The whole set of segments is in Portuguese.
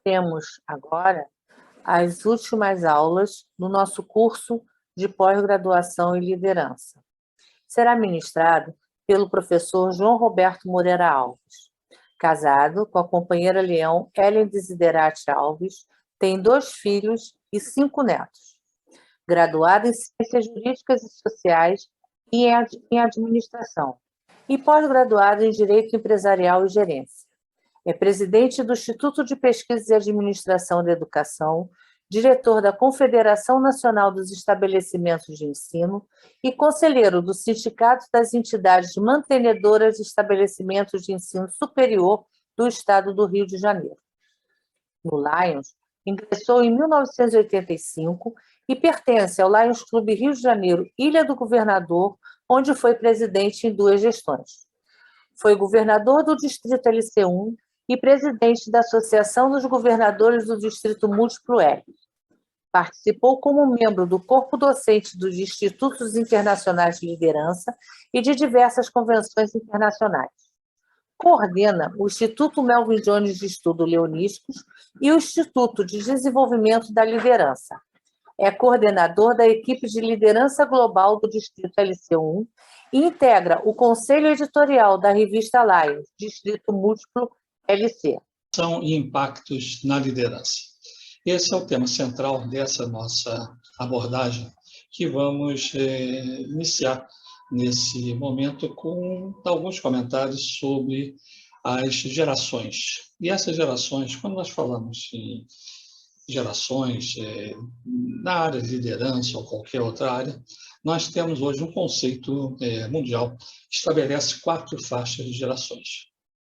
Temos agora as últimas aulas do nosso curso de pós-graduação em liderança. Será ministrado pelo professor João Roberto Moreira Alves. Casado com a companheira Leão Ellen Desiderati Alves, tem 2 filhos e 5 netos. Graduado em Ciências Jurídicas e Sociais e em Administração, e pós-graduado em Direito Empresarial e Gerência. É presidente do Instituto de Pesquisa e Administração da Educação, diretor da Confederação Nacional dos Estabelecimentos de Ensino e conselheiro do Sindicato das Entidades Mantenedoras de Estabelecimentos de Ensino Superior do Estado do Rio de Janeiro. No Lions, ingressou em 1985 e pertence ao Lions Clube Rio de Janeiro, Ilha do Governador, onde foi presidente em 2 gestões. Foi governador do Distrito LC1 e presidente da Associação dos Governadores do Distrito Múltiplo L. Participou como membro do corpo docente dos Institutos Internacionais de Liderança e de diversas convenções internacionais. Coordena o Instituto Melvin Jones de Estudo Leonísticos e o Instituto de Desenvolvimento da Liderança. É coordenador da equipe de liderança global do Distrito LC1 e integra o conselho editorial da revista Lions, Distrito Múltiplo LC. E impactos na liderança. Esse é o tema central dessa nossa abordagem, que vamos iniciar nesse momento com alguns comentários sobre as gerações. E essas gerações, quando nós falamos em gerações na área de liderança ou qualquer outra área, nós temos hoje um conceito mundial que estabelece 4 faixas de gerações.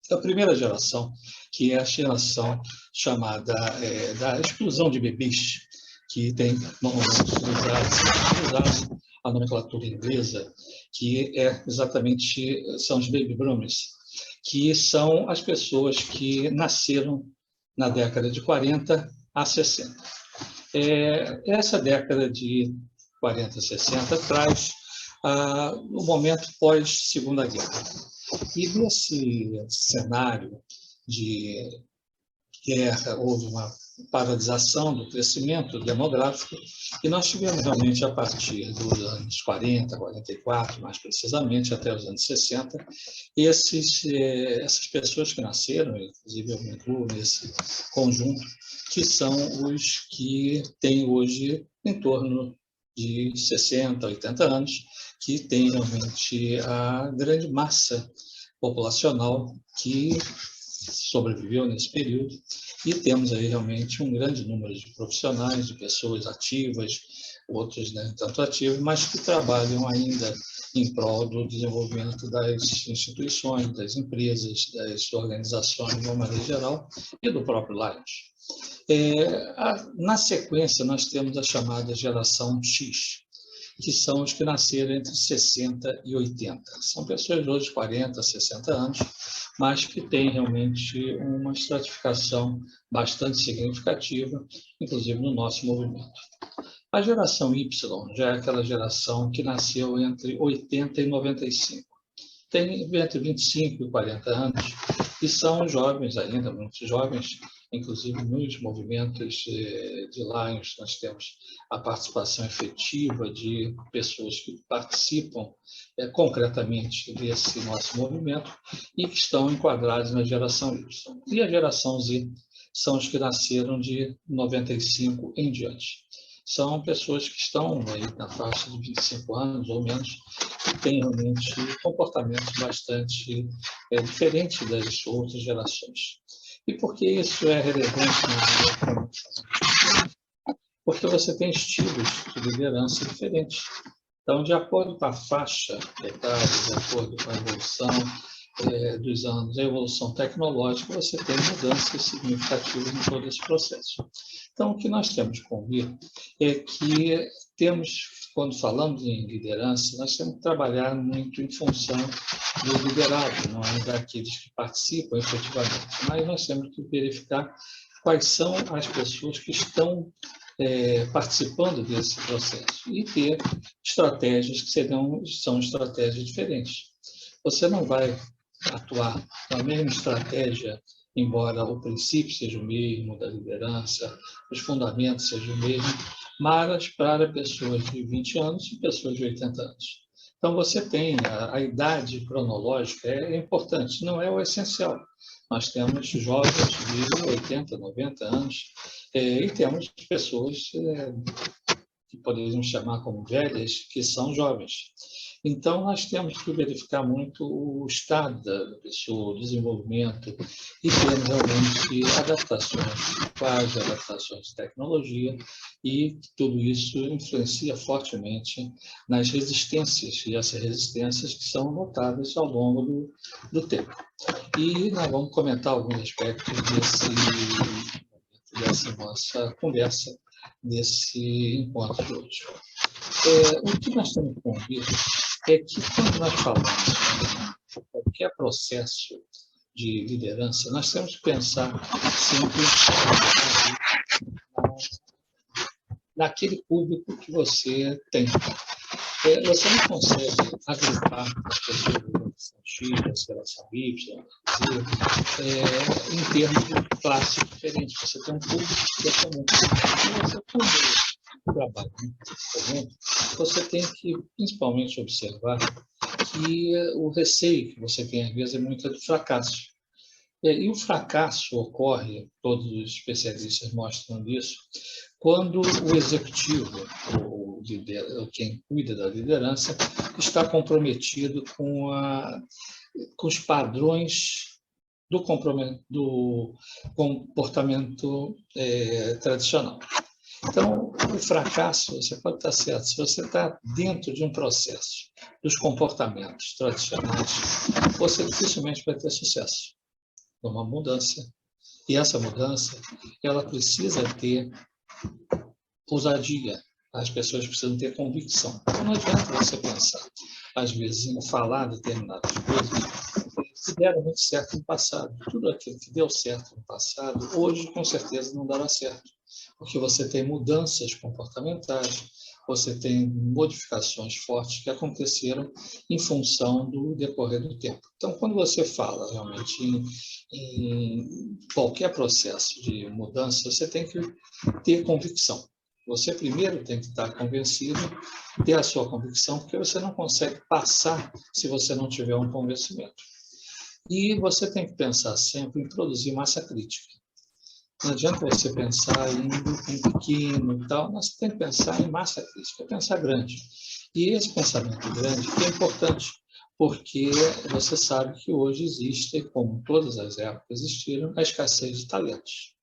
A primeira geração, que é a geração chamada da exclusão de bebês, que tem normalmente utilizado a nomenclatura inglesa, que são os baby boomers, que são as pessoas que nasceram na década de 40 a 60. Essa década de 40 a 60 traz o momento pós-Segunda Guerra. E nesse cenário de guerra, houve uma paralisação do crescimento demográfico e nós tivemos realmente, a partir dos anos 40, 44, mais precisamente, até os anos 60, essas pessoas que nasceram, inclusive eu me incluo nesse conjunto, que são os que têm hoje em torno de 60, 80 anos, que tem realmente a grande massa populacional que sobreviveu nesse período, e temos aí realmente um grande número de profissionais, de pessoas ativas, outros nem tanto ativos, mas que trabalham ainda em prol do desenvolvimento das instituições, das empresas, das organizações de uma maneira geral e do próprio Lions. Na sequência, nós temos a chamada geração X, que são os que nasceram entre 60 e 80. São pessoas hoje de 40, 60 anos, mas que têm realmente uma estratificação bastante significativa, inclusive no nosso movimento. A geração Y já é aquela geração que nasceu entre 80 e 95. Tem entre 25 e 40 anos, e são jovens ainda, muito jovens, inclusive nos movimentos de Lions, nós temos a participação efetiva de pessoas que participam concretamente desse nosso movimento e que estão enquadrados na geração Y. E a geração Z são os que nasceram de 95 em diante. São pessoas que estão aí na faixa de 25 anos ou menos, que têm realmente comportamentos bastante diferentes das outras gerações. E por que isso é relevante? Porque você tem estilos de liderança diferentes. Então, de acordo com a faixa etária, de acordo com a evolução dos anos, a evolução tecnológica, você tem mudanças significativas em todo esse processo. Então, o que nós temos que convir é que quando falamos em liderança, nós temos que trabalhar muito em função do liderado, não é daqueles que participam efetivamente, mas nós temos que verificar quais são as pessoas que estão participando desse processo e ter estratégias que são estratégias diferentes. Você não vai atuar com a mesma estratégia embora o princípio seja o mesmo da liderança, os fundamentos sejam o mesmo, mas para pessoas de 20 anos e pessoas de 80 anos. Então, você tem a idade cronológica, é importante, não é o essencial. Nós temos jovens de 80, 90 anos, e temos pessoas que poderíamos chamar como velhas, que são jovens. Então, nós temos que verificar muito o estado da pessoa, o desenvolvimento, e ter realmente adaptações, quais adaptações de tecnologia, e tudo isso influencia fortemente nas resistências, e essas resistências que são notadas ao longo do tempo. E nós vamos comentar alguns aspectos dessa nossa conversa, nesse encontro de hoje. O que nós temos que convir é que, quando nós falamos de qualquer processo de liderança, nós temos que pensar sempre naquele público que você tem. Você não consegue agrupar as pessoas da geração X, da geração Y, em termos de classe diferentes. Você tem um público que é comum. Se você for trabalho comum, você tem que, principalmente, observar que o receio que você tem, às vezes, é muito do fracasso. E o fracasso ocorre, todos os especialistas mostram isso, quando o executivo, quem cuida da liderança, está comprometido com os padrões do comportamento tradicional. Então, o fracasso, você pode estar certo, se você está dentro de um processo dos comportamentos tradicionais, você dificilmente vai ter sucesso. É uma mudança. E essa mudança, ela precisa ter ousadia. As pessoas precisam ter convicção. Então, não adianta você pensar, às vezes, em falar determinadas coisas que deram muito certo no passado. Tudo aquilo que deu certo no passado, hoje, com certeza, não dará certo. Porque você tem mudanças comportamentais, você tem modificações fortes que aconteceram em função do decorrer do tempo. Então, quando você fala realmente em qualquer processo de mudança, você tem que ter convicção. Você primeiro tem que estar convencido, ter a sua convicção, porque você não consegue passar se você não tiver um convencimento. E você tem que pensar sempre em produzir massa crítica. Não adianta você pensar em pequeno e tal, mas você tem que pensar em massa crítica, pensar grande. E esse pensamento grande é importante, porque você sabe que hoje existe, como em todas as épocas existiram, a escassez de talentos.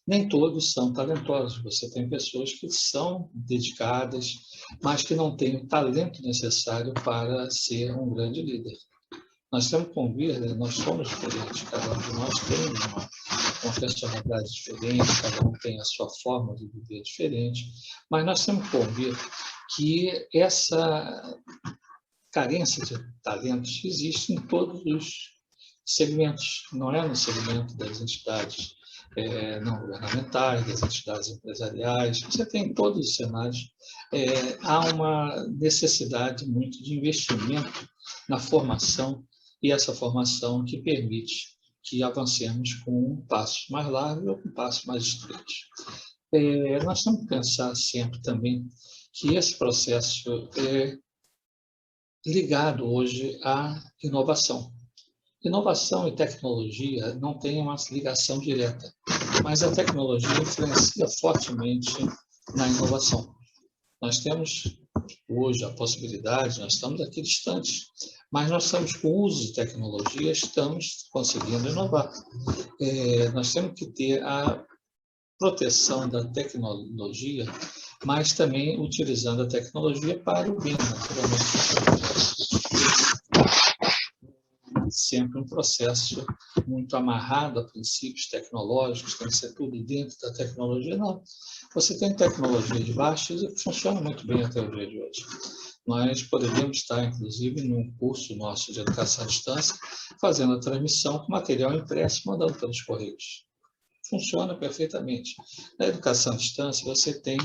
Nem todos são talentosos. Você tem pessoas que são dedicadas, mas que não têm o talento necessário para ser um grande líder. Nós temos que convir, nós somos diferentes, cada um de nós tem uma personalidade diferente, cada um tem a sua forma de viver diferente, mas nós temos que convir que essa carência de talentos existe em todos os segmentos, não é no segmento das entidades não governamentais, das entidades empresariais, você tem em todos os cenários, há uma necessidade muito de investimento na formação, e essa formação que permite que avancemos com um passo mais largo ou com um passo mais estreito. Nós temos que pensar sempre também que esse processo é ligado hoje à inovação. Inovação e tecnologia não têm uma ligação direta, mas a tecnologia influencia fortemente na inovação. Nós temos hoje a possibilidade, nós estamos aqui distantes, mas nós estamos com o uso de tecnologia, estamos conseguindo inovar. Nós temos que ter a proteção da tecnologia, mas também utilizando a tecnologia para o bem, naturalmente. Sempre um processo muito amarrado a princípios tecnológicos, tem que ser tudo dentro da tecnologia. Não. Você tem tecnologia de baixo e funciona muito bem até o dia de hoje. Nós poderíamos estar, inclusive, num curso nosso de educação à distância, fazendo a transmissão com material impresso, mandando pelos correios. funciona perfeitamente. Na educação à distância, você tem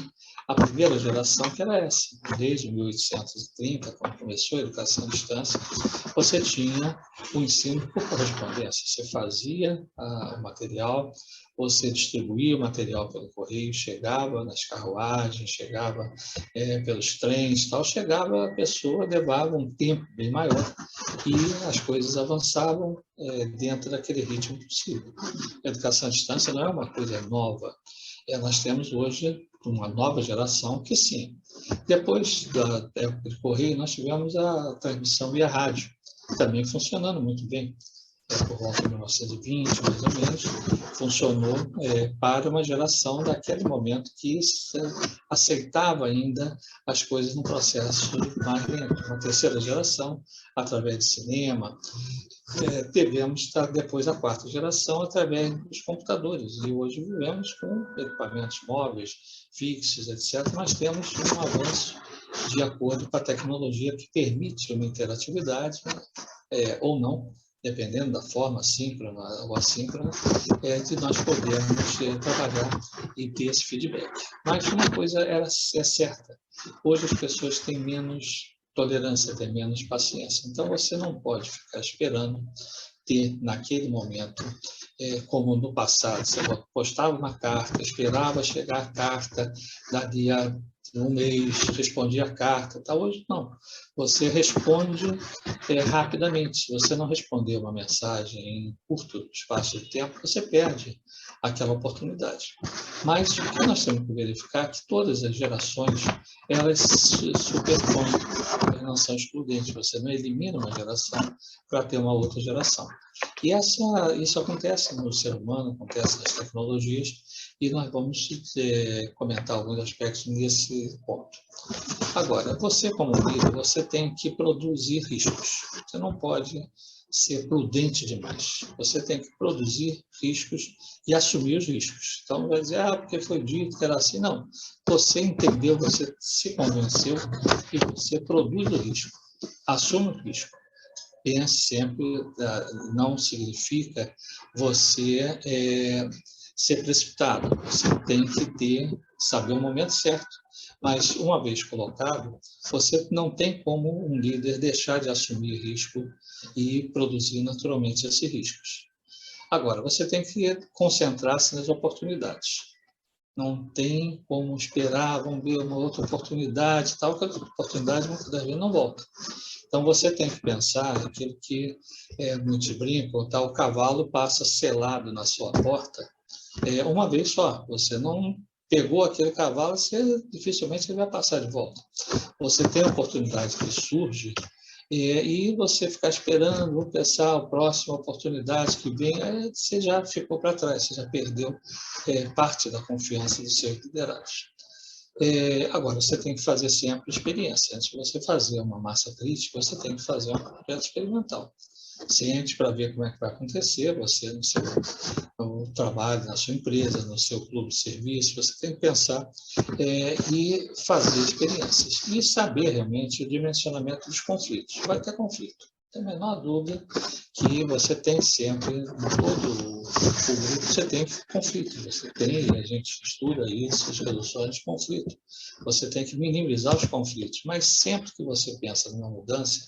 a primeira geração, que era essa. Desde 1830, quando começou a educação à distância, você tinha o ensino por correspondência. Você fazia o material, você distribuía o material pelo correio, chegava nas carruagens, chegava pelos trens, tal, chegava a pessoa, levava um tempo bem maior e as coisas avançavam dentro daquele ritmo possível. A educação à distância não é uma coisa nova. Nós temos hoje uma nova geração que sim. Depois da época de correio, nós tivemos a transmissão via rádio, também funcionando muito bem. Por volta de 1920, mais ou menos, funcionou para uma geração daquele momento que aceitava ainda as coisas num processo mais lento. Uma terceira geração, através de cinema, tivemos depois a quarta geração através dos computadores. E hoje vivemos com equipamentos móveis, fixos, etc. Nós temos um avanço de acordo com a tecnologia que permite uma interatividade, ou não, dependendo da forma síncrona ou assíncrona, de nós podermos trabalhar e ter esse feedback. Mas uma coisa é certa, hoje as pessoas têm menos tolerância, têm menos paciência. Então, você não pode ficar esperando ter, naquele momento, como no passado, você postava uma carta, esperava chegar a carta, dali a um mês, respondia a carta. Tá? Hoje, não. Você responde rapidamente. Se você não responder uma mensagem em curto espaço de tempo, você perde aquela oportunidade. Mas o que nós temos que verificar é que todas as gerações, elas se superpõem, elas não são excludentes. Você não elimina uma geração para ter uma outra geração. E isso acontece no ser humano, acontece nas tecnologias, e nós vamos comentar alguns aspectos nesse ponto. Agora, você como líder, você tem que produzir riscos. Você não pode ser prudente demais. Você tem que produzir riscos e assumir os riscos. Então, não vai dizer, porque foi dito que era assim. Não. Você entendeu, você se convenceu e você produz o risco. Assume o risco. Pense sempre, não significa você ser precipitado. Você tem que saber o momento certo. Mas, uma vez colocado, você não tem como um líder deixar de assumir risco e produzir naturalmente esses riscos. Agora, você tem que concentrar-se nas oportunidades. Não tem como esperar, vamos ver uma outra oportunidade, tal, que a oportunidade muitas das vezes não volta. Então, você tem que pensar aquilo que muitos brincam, tá? O cavalo passa selado na sua porta uma vez só. Você não pegou aquele cavalo, dificilmente ele vai passar de volta. Você tem a oportunidade que surge e você ficar esperando, vou pensar a próxima oportunidade que vem, você já ficou para trás, você já perdeu parte da confiança dos seus liderados. Agora, você tem que fazer sempre experiência. Antes de você fazer uma massa crítica, você tem que fazer um projeto experimental. Ciente para ver como é que vai acontecer, você no seu trabalho, na sua empresa, no seu clube de serviço, você tem que pensar e fazer experiências. E saber realmente o dimensionamento dos conflitos. Vai ter conflito. Não tem a menor dúvida que você tem sempre, em todo o grupo, você tem conflito. A gente estuda isso, as reduções de conflito. Você tem que minimizar os conflitos. Mas sempre que você pensa numa mudança,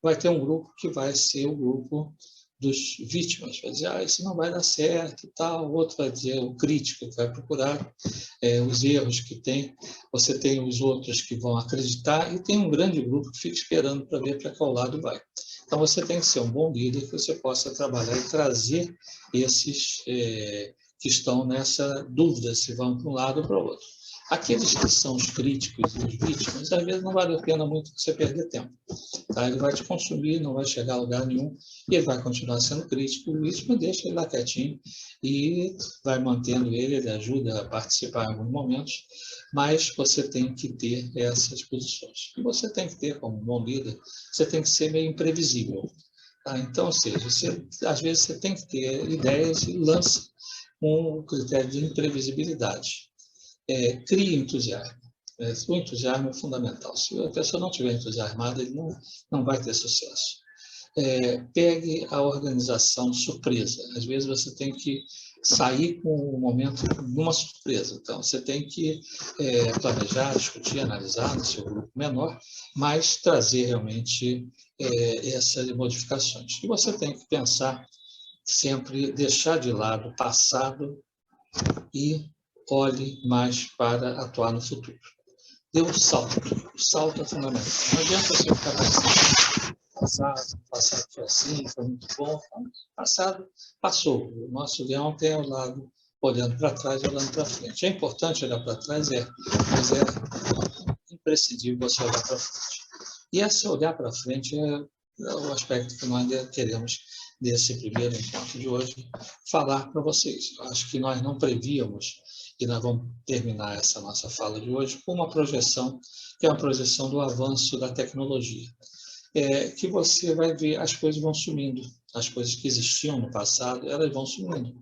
vai ter um grupo que vai ser o grupo dos vítimas, vai dizer, isso não vai dar certo e tal, o outro vai dizer, o crítico que vai procurar os erros que tem, você tem os outros que vão acreditar e tem um grande grupo que fica esperando para ver para qual lado vai. Então, você tem que ser um bom líder que você possa trabalhar e trazer esses que estão nessa dúvida se vão para um lado ou para o outro. Aqueles que são os críticos e os vítimas, às vezes não vale a pena muito você perder tempo. Tá? Ele vai te consumir, não vai chegar a lugar nenhum, e ele vai continuar sendo crítico. O vítima deixa ele lá quietinho e vai mantendo ele ajuda a participar em alguns momentos, mas você tem que ter essas posições. E você tem que ter, como um bom líder, você tem que ser meio imprevisível. Tá? Então, ou seja, às vezes você tem que ter ideias e lance um critério de imprevisibilidade. Crie entusiasmo. O entusiasmo é fundamental. Se a pessoa não estiver entusiasmada, ele não vai ter sucesso. Pegue a organização surpresa. Às vezes você tem que sair com o momento numa surpresa. Então, você tem que planejar, discutir, analisar no seu grupo menor, mas trazer realmente essas modificações. E você tem que pensar sempre, deixar de lado o passado e olhe mais para atuar no futuro. Dê um salto. O salto é fundamental. Não adianta você ficar pensando passado foi assim, foi muito bom. Passado passou. O nosso leão tem ao lado, olhando para trás e olhando para frente. É importante olhar para trás, mas é imprescindível você olhar para frente. E esse olhar para frente é o aspecto que nós queremos desse primeiro encontro de hoje falar para vocês. Eu acho que nós não prevíamos, e nós vamos terminar essa nossa fala de hoje com uma projeção, que é uma projeção do avanço da tecnologia. Que você vai ver as coisas vão sumindo, as coisas que existiam no passado, elas vão sumindo.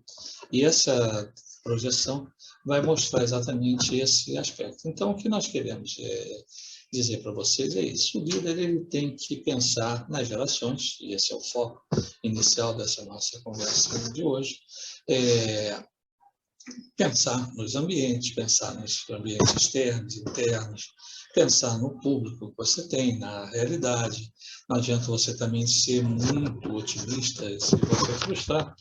E essa projeção vai mostrar exatamente esse aspecto. Então, o que nós queremos dizer para vocês é isso. O líder ele tem que pensar nas gerações, e esse é o foco inicial dessa nossa conversa de hoje, pensar nos ambientes externos, internos, pensar no público que você tem, na realidade. Não adianta você também ser muito otimista se você frustrar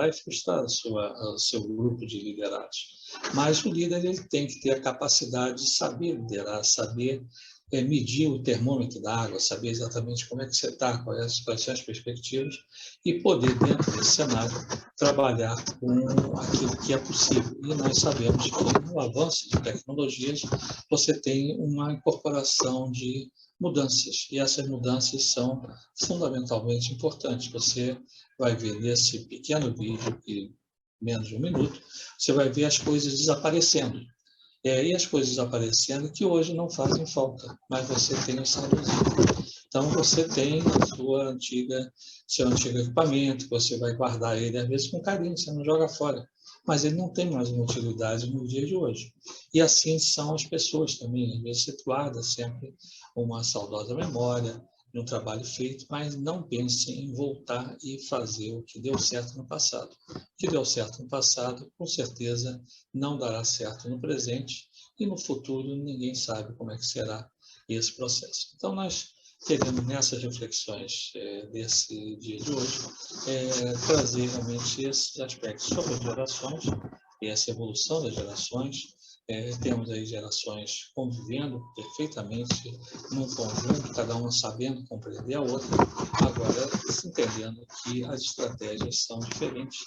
e frustrar o seu grupo de liderados. Mas o líder ele tem que ter a capacidade de saber liderar, saber medir o termômetro da água, saber exatamente como é que você está, quais são as perspectivas, e poder, dentro desse cenário, trabalhar com aquilo que é possível. E nós sabemos que, no avanço de tecnologias, você tem uma incorporação de mudanças, e essas mudanças são fundamentalmente importantes. Você vai ver nesse pequeno vídeo, que menos de 1 minuto, você vai ver as coisas desaparecendo. E as coisas aparecendo que hoje não fazem falta, mas você tem o saudosismo. Então, você tem seu antigo equipamento, você vai guardar ele, às vezes, com carinho, você não joga fora. Mas ele não tem mais uma utilidade no dia de hoje. E assim são as pessoas também. Às vezes, você guarda sempre uma saudosa memória de um trabalho feito, mas não pense em voltar e fazer o que deu certo no passado. O que deu certo no passado, com certeza, não dará certo no presente, e no futuro ninguém sabe como é que será esse processo. Então, nós queremos, nessas reflexões desse dia de hoje, trazer realmente esses aspectos sobre as gerações e essa evolução das gerações. Temos aí gerações convivendo perfeitamente num conjunto, cada uma sabendo compreender a outra, agora se entendendo que as estratégias são diferentes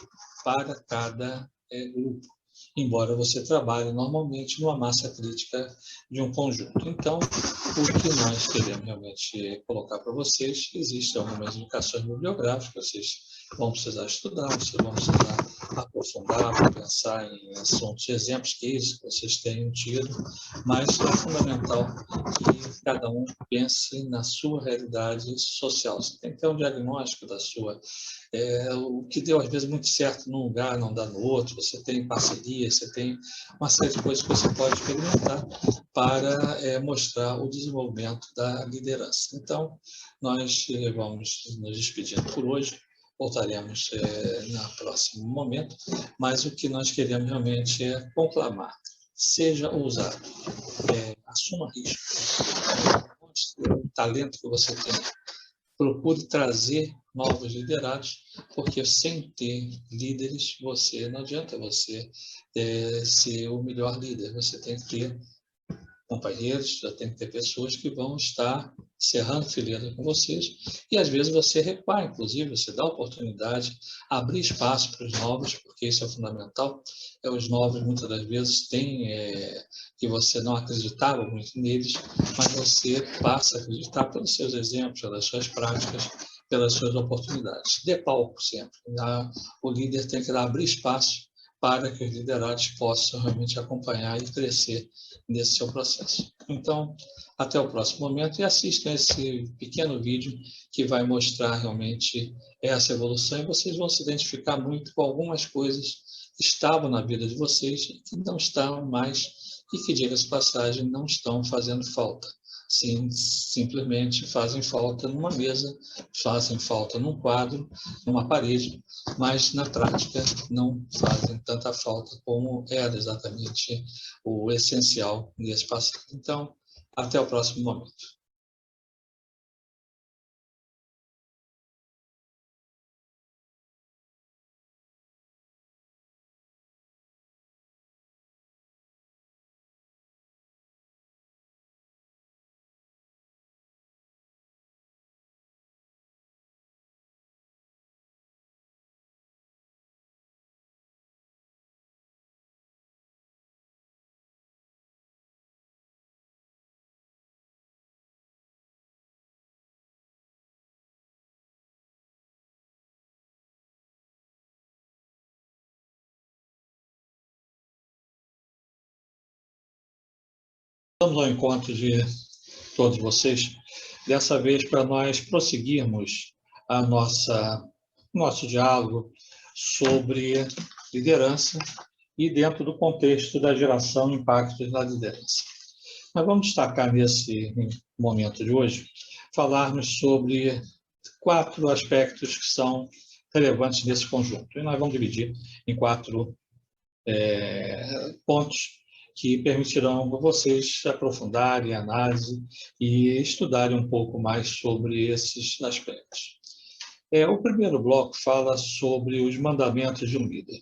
para cada grupo, embora você trabalhe normalmente numa massa crítica de um conjunto. Então, o que nós queremos realmente colocar para vocês, existem algumas indicações bibliográficas, vocês vão precisar estudar, vocês vão precisar aprofundar, para pensar em assuntos, exemplos, cases que vocês tenham tido, mas é fundamental que cada um pense na sua realidade social. Você tem que ter um diagnóstico da sua. O que deu, às vezes, muito certo num lugar, não dá no outro. Você tem parceria, você tem uma série de coisas que você pode experimentar para mostrar o desenvolvimento da liderança. Então, nós vamos nos despedindo por hoje. Voltaremos no próximo momento, mas o que nós queremos realmente é conclamar. Seja ousado, assuma risco, mostre o talento que você tem, procure trazer novos liderados, porque sem ter líderes, não adianta você ser o melhor líder, você tem que ter companheiros, já tem que ter pessoas que vão estar cerrando fileira com vocês, e às vezes você repara, inclusive, você dá oportunidade, abrir espaço para os novos, porque isso é fundamental. Os novos, muitas das vezes, têm que você não acreditava muito neles, mas você passa a acreditar pelos seus exemplos, pelas suas práticas, pelas suas oportunidades. Dê palco sempre. O líder tem que abrir espaço para que os liderados possam realmente acompanhar e crescer nesse seu processo. Então, até o próximo momento e assistam esse pequeno vídeo que vai mostrar realmente essa evolução, e vocês vão se identificar muito com algumas coisas que estavam na vida de vocês e que não estão mais, e que, diga-se de passagem, não estão fazendo falta. sim, simplesmente fazem falta numa mesa, fazem falta num quadro, numa parede, mas na prática não fazem tanta falta como era exatamente o essencial nesse passado. Então, até o próximo momento. Vamos ao encontro de todos vocês, dessa vez para nós prosseguirmos a nosso diálogo sobre liderança e dentro do contexto da geração de impactos na liderança. Nós vamos destacar nesse momento de hoje, falarmos sobre 4 aspectos que são relevantes nesse conjunto. E nós vamos dividir em 4 pontos que permitirão a vocês aprofundarem a análise e estudarem um pouco mais sobre esses aspectos. O primeiro bloco fala sobre os mandamentos de um líder.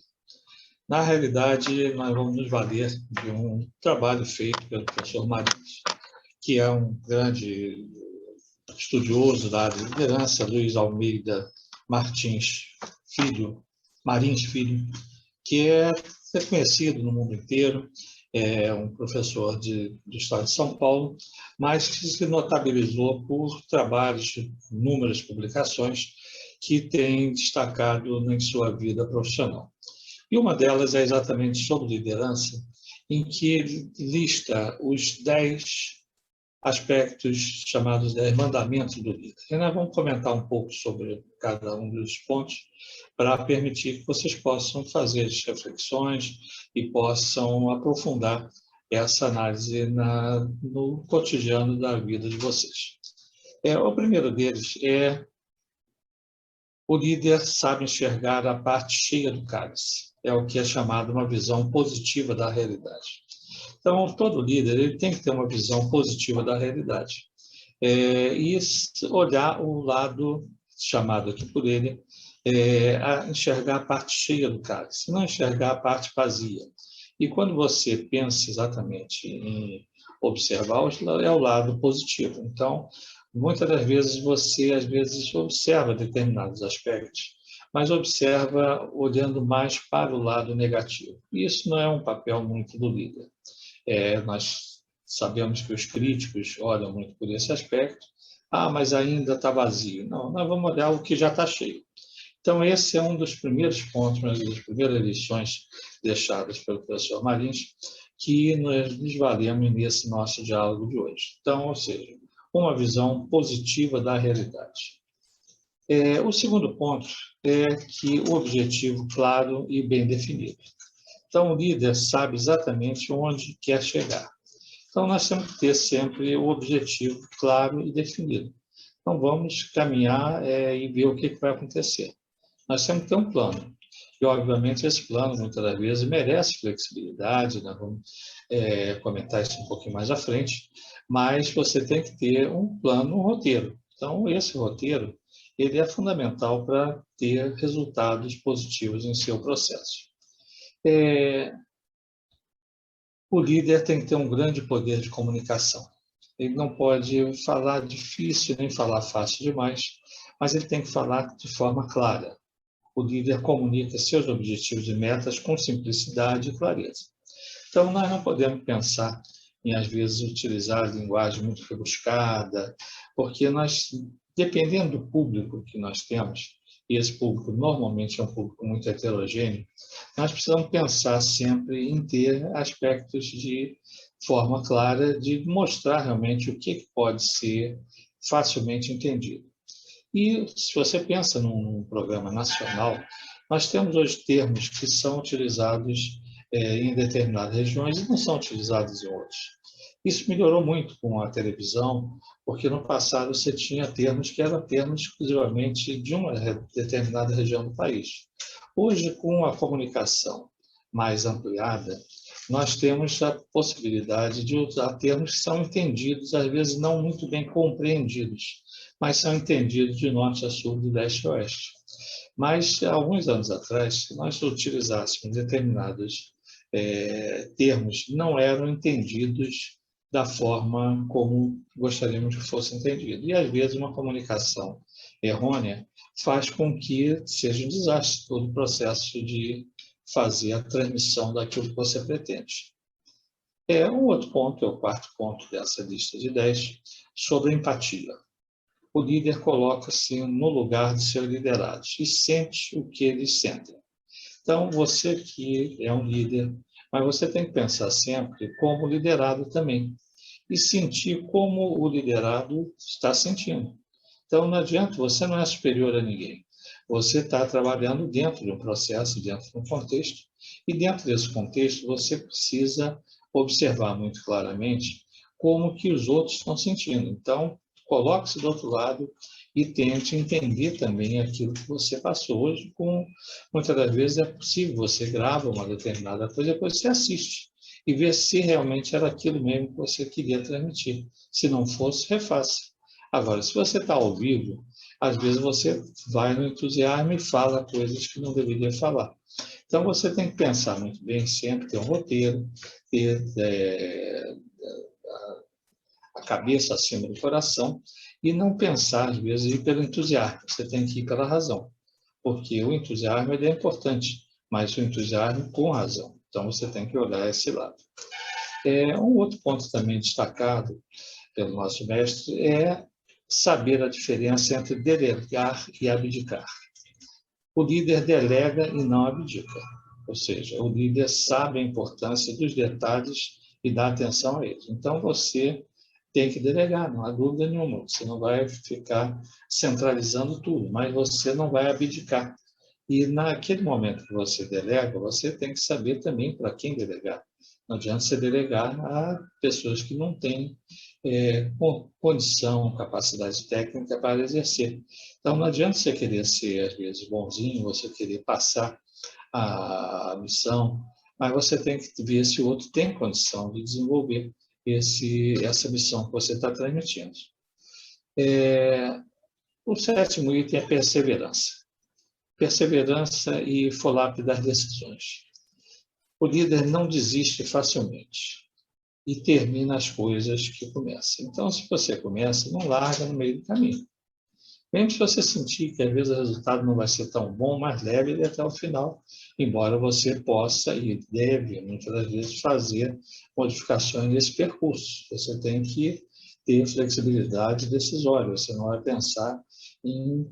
Na realidade, nós vamos nos valer de um trabalho feito pelo professor Marins, que é um grande estudioso da área de liderança, Luiz Almeida Martins Marins Filho, que é reconhecido no mundo inteiro, é um professor do estado de São Paulo, mas que se notabilizou por trabalhos, inúmeras publicações que tem destacado em sua vida profissional. E uma delas é exatamente sobre liderança, em que ele lista os 10 aspectos chamados de mandamentos do líder. E nós vamos comentar um pouco sobre cada um dos pontos para permitir que vocês possam fazer as reflexões e possam aprofundar essa análise no cotidiano da vida de vocês. O primeiro deles é: o líder sabe enxergar a parte cheia do cálice. É o que é chamado uma visão positiva da realidade. Então, todo líder ele tem que ter uma visão positiva da realidade. E olhar o lado, chamado aqui por ele, a enxergar a parte cheia do cálice, não enxergar a parte vazia. E quando você pensa exatamente em observar, é o lado positivo. Então, muitas das vezes você, às vezes, observa determinados aspectos, mas observa olhando mais para o lado negativo. Isso não é um papel muito do líder. Nós sabemos que os críticos olham muito por esse aspecto. Mas ainda está vazio. Não, nós vamos olhar o que já está cheio. Então, esse é um dos primeiros pontos, uma das primeiras lições deixadas pelo professor Marins, que nós nos valemos nesse nosso diálogo de hoje. Então, ou seja, uma visão positiva da realidade. O segundo ponto é que o objetivo claro e bem definido. Então, o líder sabe exatamente onde quer chegar. Então, nós temos que ter sempre o objetivo claro e definido. Então, vamos caminhar e ver o que vai acontecer. Nós temos que ter um plano. E, obviamente, esse plano, muitas das vezes, merece flexibilidade. Nós vamos comentar isso um pouquinho mais à frente. Mas você tem que ter um plano, um roteiro. Então, esse roteiro ele é fundamental para ter resultados positivos em seu processo. O líder tem que ter um grande poder de comunicação. Ele não pode falar difícil nem falar fácil demais, mas ele tem que falar de forma clara. O líder comunica seus objetivos e metas com simplicidade e clareza. Então, nós não podemos pensar em, às vezes, utilizar linguagem muito rebuscada, porque nós, dependendo do público que nós temos, e esse público normalmente é um público muito heterogêneo, nós precisamos pensar sempre em ter aspectos de forma clara, de mostrar realmente o que pode ser facilmente entendido. E se você pensa num programa nacional, nós temos hoje termos que são utilizados em determinadas regiões e não são utilizados em outras. Isso melhorou muito com a televisão, porque no passado você tinha termos que eram termos exclusivamente de uma determinada região do país. Hoje, com a comunicação mais ampliada, nós temos a possibilidade de usar termos que são entendidos, às vezes não muito bem compreendidos, mas são entendidos de norte a sul, de leste a oeste. Mas, há alguns anos atrás, se nós utilizássemos determinados termos, não eram entendidos da forma como gostaríamos que fosse entendido. E, às vezes, uma comunicação errônea faz com que seja um desastre todo o processo de fazer a transmissão daquilo que você pretende. Um outro ponto, é o quarto ponto dessa lista de 10, sobre a empatia. O líder coloca-se no lugar de seus liderados e sente o que eles sentem. Então, você que é um líder, mas você tem que pensar sempre como liderado também e sentir como o liderado está sentindo. Então, não adianta, você não é superior a ninguém. Você está trabalhando dentro de um processo, dentro de um contexto, e dentro desse contexto você precisa observar muito claramente como que os outros estão sentindo. Então, coloque-se do outro lado e tente entender também aquilo que você passou. Hoje, muitas das vezes é possível, você grava uma determinada coisa, depois você assiste e vê se realmente era aquilo mesmo que você queria transmitir. Se não fosse, refaça. Agora, se você está ao vivo, às vezes você vai no entusiasmo e fala coisas que não deveria falar. Então, você tem que pensar muito bem sempre, ter um roteiro, ter a cabeça acima do coração e não pensar, às vezes, ir pelo entusiasmo. Você tem que ir pela razão, porque o entusiasmo é importante, mas o entusiasmo com razão. Então, você tem que olhar esse lado. Um outro ponto também destacado pelo nosso mestre é saber a diferença entre delegar e abdicar. O líder delega e não abdica, ou seja, o líder sabe a importância dos detalhes e dá atenção a eles. Então, você tem que delegar, não há dúvida nenhuma. Você não vai ficar centralizando tudo, mas você não vai abdicar. E naquele momento que você delega, você tem que saber também para quem delegar. Não adianta você delegar a pessoas que não têm condição, capacidade técnica para exercer. Então, não adianta você querer ser, às vezes, bonzinho, você querer passar a missão, mas você tem que ver se o outro tem condição de desenvolver essa missão que você está transmitindo. O sétimo item é perseverança. Perseverança e follow-up das decisões. O líder não desiste facilmente e termina as coisas que começa. Então, se você começa, não larga no meio do caminho. Mesmo se você sentir que às vezes o resultado não vai ser tão bom, mas leve ele até o final, embora você possa e deve, muitas das vezes, fazer modificações nesse percurso. Você tem que ter flexibilidade decisória, você não vai pensar em,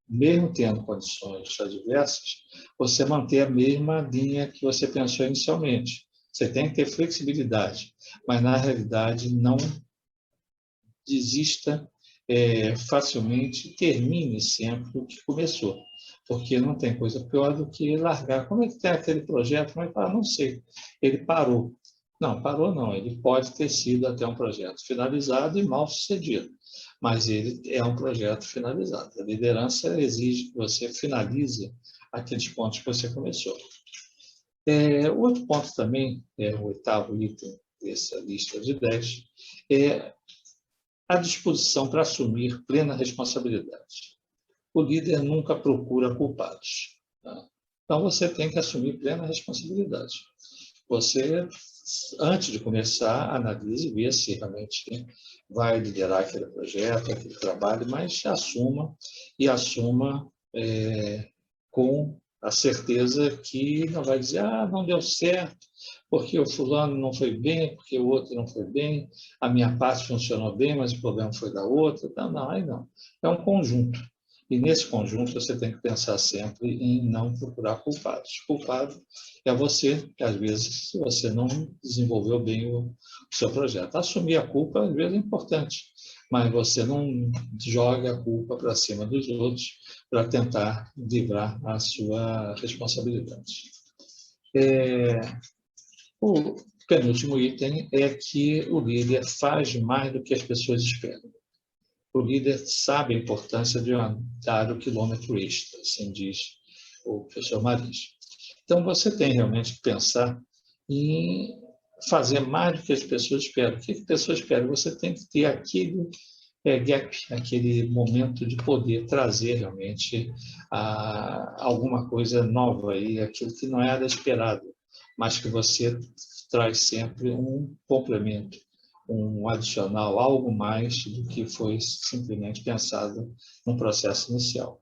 mesmo tendo condições adversas, você manter a mesma linha que você pensou inicialmente. Você tem que ter flexibilidade, mas, na realidade, não desista facilmente, termine sempre o que começou, porque não tem coisa pior do que largar. Como é que tem aquele projeto? Mas não sei, ele parou. Não, parou não, ele pode ter sido até um projeto finalizado e mal sucedido, mas ele é um projeto finalizado. A liderança exige que você finalize aqueles pontos que você começou. Outro ponto também, o oitavo item dessa lista de 10, é a disposição para assumir plena responsabilidade. O líder nunca procura culpados. Tá? Então, você tem que assumir plena responsabilidade. Você, antes de começar, analise e vê se realmente vai liderar aquele projeto, aquele trabalho, mas assuma com a certeza que não vai dizer, não deu certo, porque o fulano não foi bem, porque o outro não foi bem, a minha parte funcionou bem, mas o problema foi da outra. Não, aí não. É um conjunto. E nesse conjunto você tem que pensar sempre em não procurar culpados. Culpado é você, que às vezes você não desenvolveu bem o seu projeto. Assumir a culpa às vezes é importante, mas você não joga a culpa para cima dos outros para tentar livrar a sua responsabilidade. O O penúltimo item é que o líder faz mais do que as pessoas esperam. O líder sabe a importância de andar o quilômetro extra, assim diz o professor Marins. Então, você tem realmente que pensar em fazer mais do que as pessoas esperam. O que as pessoas esperam? Você tem que ter aquele gap, aquele momento de poder trazer realmente alguma coisa nova, aí, aquilo que não era esperado, mas que você traz sempre um complemento, um adicional, algo mais do que foi simplesmente pensado no processo inicial.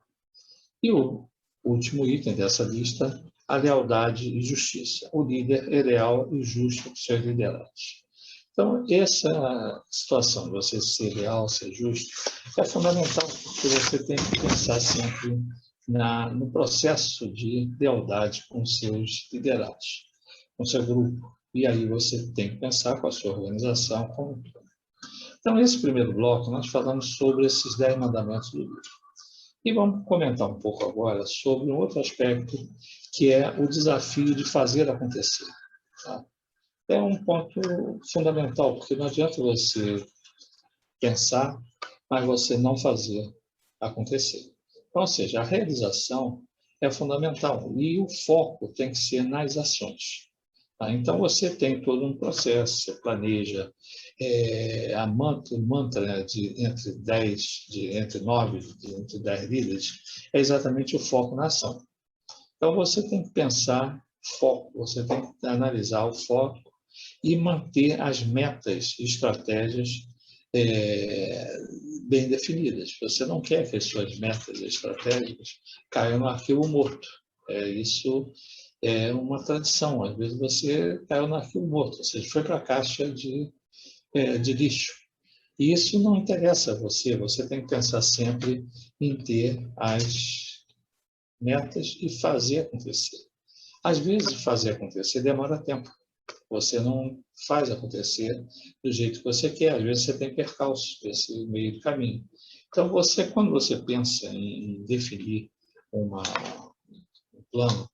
E o último item dessa lista, a lealdade e justiça. O líder é leal e justo com seus liderados. Então, essa situação de você ser leal, ser justo, é fundamental, porque você tem que pensar sempre no processo de lealdade com seus liderados, com seu grupo. E aí você tem que pensar com a sua organização como um todo. Então, nesse primeiro bloco, nós falamos sobre esses 10 mandamentos do livro. E vamos comentar um pouco agora sobre um outro aspecto, que é o desafio de fazer acontecer. Tá? É um ponto fundamental, porque não adianta você pensar, mas você não fazer acontecer. Então, ou seja, a realização é fundamental e o foco tem que ser nas ações. Tá? Então, você tem todo um processo, você planeja o mantra, né, entre 9, entre 10 líderes, é exatamente o foco na ação. Então, você tem que pensar foco, você tem que analisar o foco e manter as metas e estratégias bem definidas. Você não quer que as suas metas e estratégias caiam no arquivo morto. Isso é uma tradição. Às vezes você caiu no arquivo morto, ou seja, foi para a caixa de lixo. E isso não interessa a você. Você tem que pensar sempre em ter as metas e fazer acontecer. Às vezes, fazer acontecer demora tempo. Você não faz acontecer do jeito que você quer. Às vezes você tem percalços nesse meio do caminho. Então, quando você pensa em definir um plano,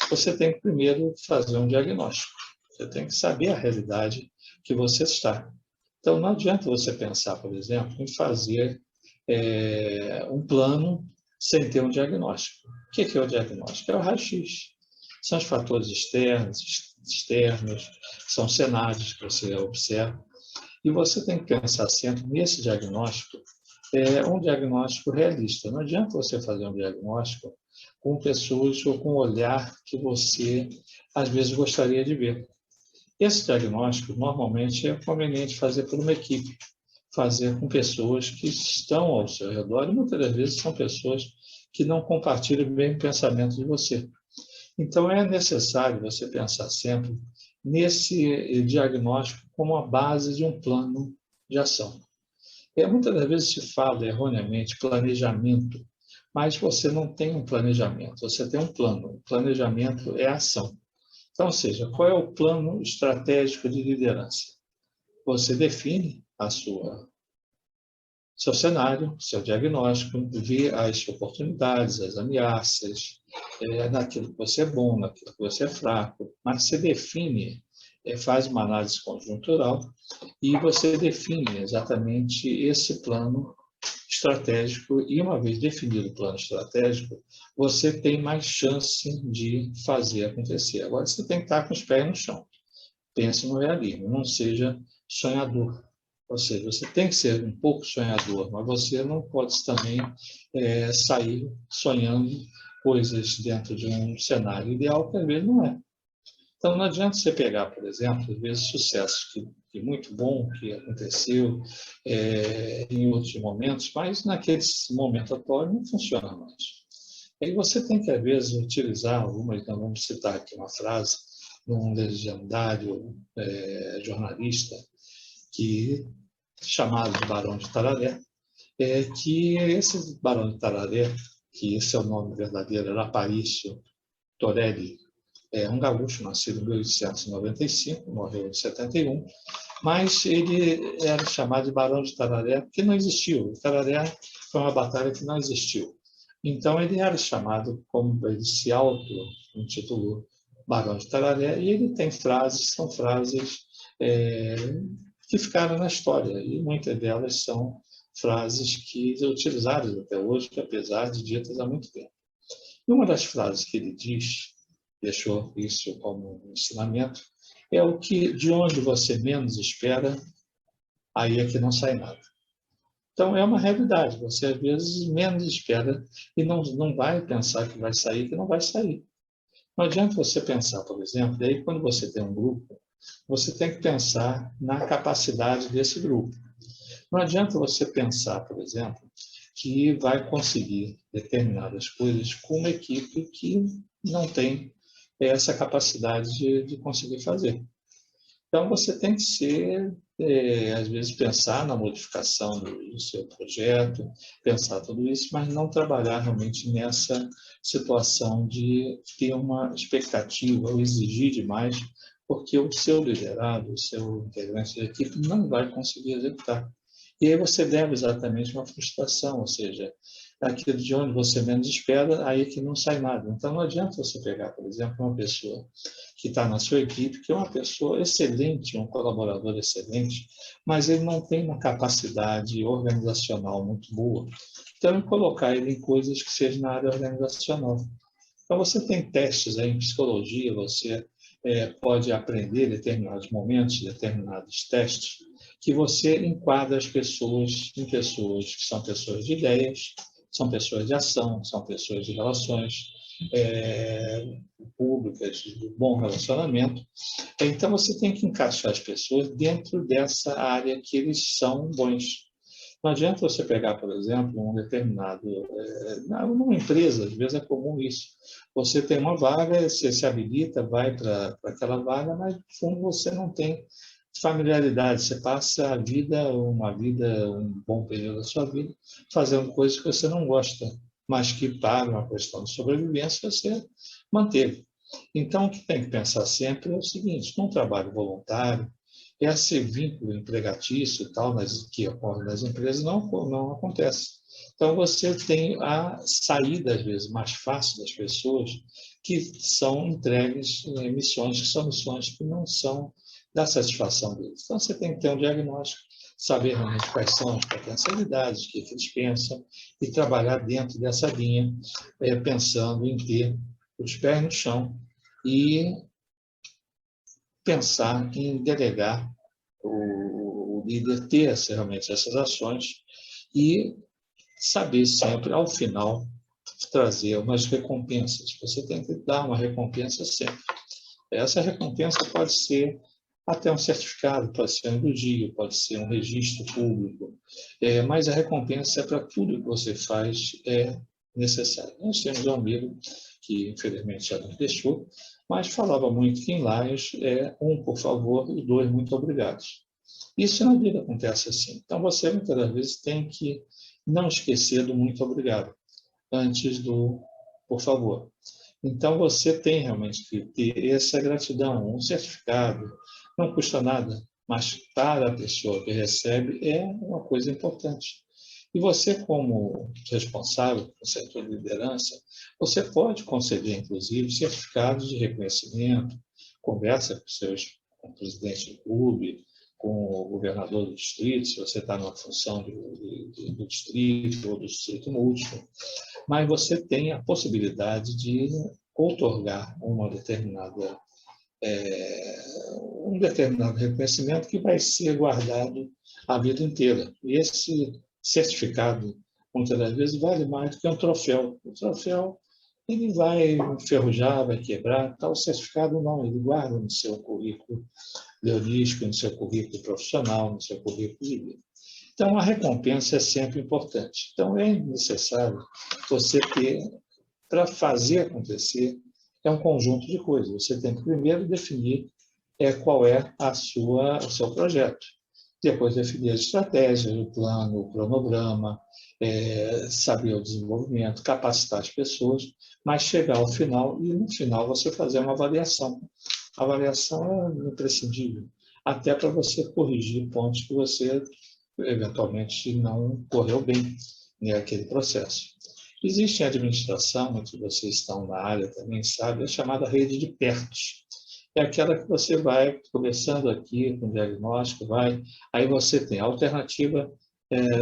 você tem que primeiro fazer um diagnóstico. Você tem que saber a realidade que você está. Então, não adianta você pensar, por exemplo, em fazer um plano sem ter um diagnóstico. O que é o diagnóstico? É o raio-x. São os fatores externos, são cenários que você observa. E você tem que pensar sempre nesse diagnóstico, um diagnóstico realista. Não adianta você fazer um diagnóstico com pessoas ou com um olhar que você, às vezes, gostaria de ver. Esse diagnóstico, normalmente, é conveniente fazer por uma equipe, fazer com pessoas que estão ao seu redor, e muitas das vezes são pessoas que não compartilham o mesmo pensamento de você. Então, é necessário você pensar sempre nesse diagnóstico como a base de um plano de ação. Muitas das vezes se fala erroneamente planejamento, mas você não tem um planejamento, você tem um plano. O planejamento é ação. Então, ou seja, qual é o plano estratégico de liderança? Você define seu cenário, seu diagnóstico, vê as oportunidades, as ameaças, naquilo que você é bom, naquilo que você é fraco, mas você define, faz uma análise conjuntural e você define exatamente esse plano estratégico e, uma vez definido o plano estratégico, você tem mais chance de fazer acontecer. Agora, você tem que estar com os pés no chão. Pense no realismo, não seja sonhador. Ou seja, você tem que ser um pouco sonhador, mas você não pode também sair sonhando coisas dentro de um cenário ideal que às vezes não é. Então, não adianta você pegar, por exemplo, às vezes sucessos que muito bom que aconteceu em outros momentos, mas naquele momento atual não funciona mais. Aí você tem que, às vezes, utilizar algumas, então vamos citar aqui uma frase de um legendário jornalista chamado de Barão de Tararé, que esse Barão de Tararé, que seu nome verdadeiro era Aparício Torelli, um gaúcho nascido em 1895, morreu em 71, mas ele era chamado de Barão de Tararé porque não existiu. Tararé foi uma batalha que não existiu. Então, ele era chamado, como ele se auto-intitulou, Barão de Tararé, e ele tem frases, são frases que ficaram na história, e muitas delas são frases que utilizadas até hoje, apesar de ditas há muito tempo. E uma das frases que ele diz, deixou isso como ensinamento, é o que de onde você menos espera, aí é que não sai nada. Então, é uma realidade. Você, às vezes, menos espera e não vai pensar que vai sair, que não vai sair. Não adianta você pensar, por exemplo, daí quando você tem um grupo, você tem que pensar na capacidade desse grupo. Não adianta você pensar, por exemplo, que vai conseguir determinadas coisas com uma equipe que não tem essa capacidade de conseguir fazer. Então, você tem que ser, às vezes, pensar na modificação do seu projeto, pensar tudo isso, mas não trabalhar realmente nessa situação de ter uma expectativa ou exigir demais, porque o seu liderado, o seu integrante da equipe não vai conseguir executar. E aí você deve exatamente uma frustração, ou seja, aquilo de onde você menos espera, aí que não sai nada. Então, não adianta você pegar, por exemplo, uma pessoa que está na sua equipe, que é uma pessoa excelente, um colaborador excelente, mas ele não tem uma capacidade organizacional muito boa. Então, colocar ele em coisas que sejam na área organizacional. Então, você tem testes aí em psicologia, você pode aprender em determinados momentos, determinados testes, que você enquadra as pessoas em pessoas que são pessoas de ideias, são pessoas de ação, são pessoas de relações públicas, de bom relacionamento. Então, você tem que encaixar as pessoas dentro dessa área que eles são bons. Não adianta você pegar, por exemplo, um determinado... numa empresa, às vezes é comum isso. Você tem uma vaga, você se habilita, vai para aquela vaga, mas, no fundo, você não tem familiaridade. Você passa um bom período da sua vida, fazendo coisas que você não gosta, mas que, para uma questão de sobrevivência, você manteve. Então, o que tem que pensar sempre é o seguinte: num trabalho voluntário, esse vínculo empregatício e tal, que ocorre nas empresas, não acontece. Então, você tem a saída, às vezes, mais fácil das pessoas que são entregues em missões, que são missões que não são da satisfação deles. Então, você tem que ter um diagnóstico, saber realmente quais são as potencialidades, o que eles pensam, e trabalhar dentro dessa linha, pensando em ter os pés no chão e pensar em delegar o líder ter realmente essas ações e saber sempre, ao final, trazer umas recompensas. Você tem que dar uma recompensa sempre. Essa recompensa pode ser até um certificado, pode ser um elogio, pode ser um registro público, mas a recompensa para tudo que você faz é necessário. Nós temos um amigo que, infelizmente, já nos deixou, mas falava muito que em Laios um, por favor, e dois, muito obrigados. Isso na vida acontece assim. Então, você, muitas das vezes, tem que não esquecer do muito obrigado, antes do por favor. Então, você tem realmente que ter essa gratidão, um certificado, não custa nada, mas para a pessoa que recebe é uma coisa importante. E você, como responsável do setor de liderança, você pode conceder, inclusive, certificados de reconhecimento, conversa com o presidente do clube, com o governador do distrito, se você está numa função do distrito ou do distrito múltiplo, mas você tem a possibilidade de outorgar um determinado reconhecimento que vai ser guardado a vida inteira. E esse certificado, muitas das vezes, vale mais do que um troféu. O troféu ele vai enferrujar, vai quebrar, tal. O certificado não, ele guarda no seu currículo leonístico, no seu currículo profissional, no seu currículo de vida. Então, a recompensa é sempre importante. Então, é necessário você ter, para fazer acontecer, um conjunto de coisas. Você tem que primeiro definir qual é o seu projeto. Depois definir as estratégias, o plano, o cronograma, saber o desenvolvimento, capacitar as pessoas, mas chegar ao final e, no final, você fazer uma avaliação. A avaliação é imprescindível, até para você corrigir pontos que você eventualmente não correu bem naquele processo. Existe a administração, muitos de vocês estão na área também, sabe, a chamada rede de PERTs. é aquela que você vai começando aqui com o diagnóstico, aí você tem a alternativa,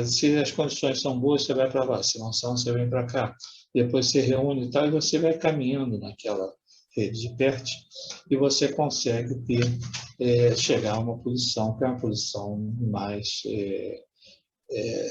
se as condições são boas, você vai para lá, se não são, você vem para cá. Depois você reúne e tal, e você vai caminhando naquela rede de PERT, e você consegue chegar a uma posição que é uma posição mais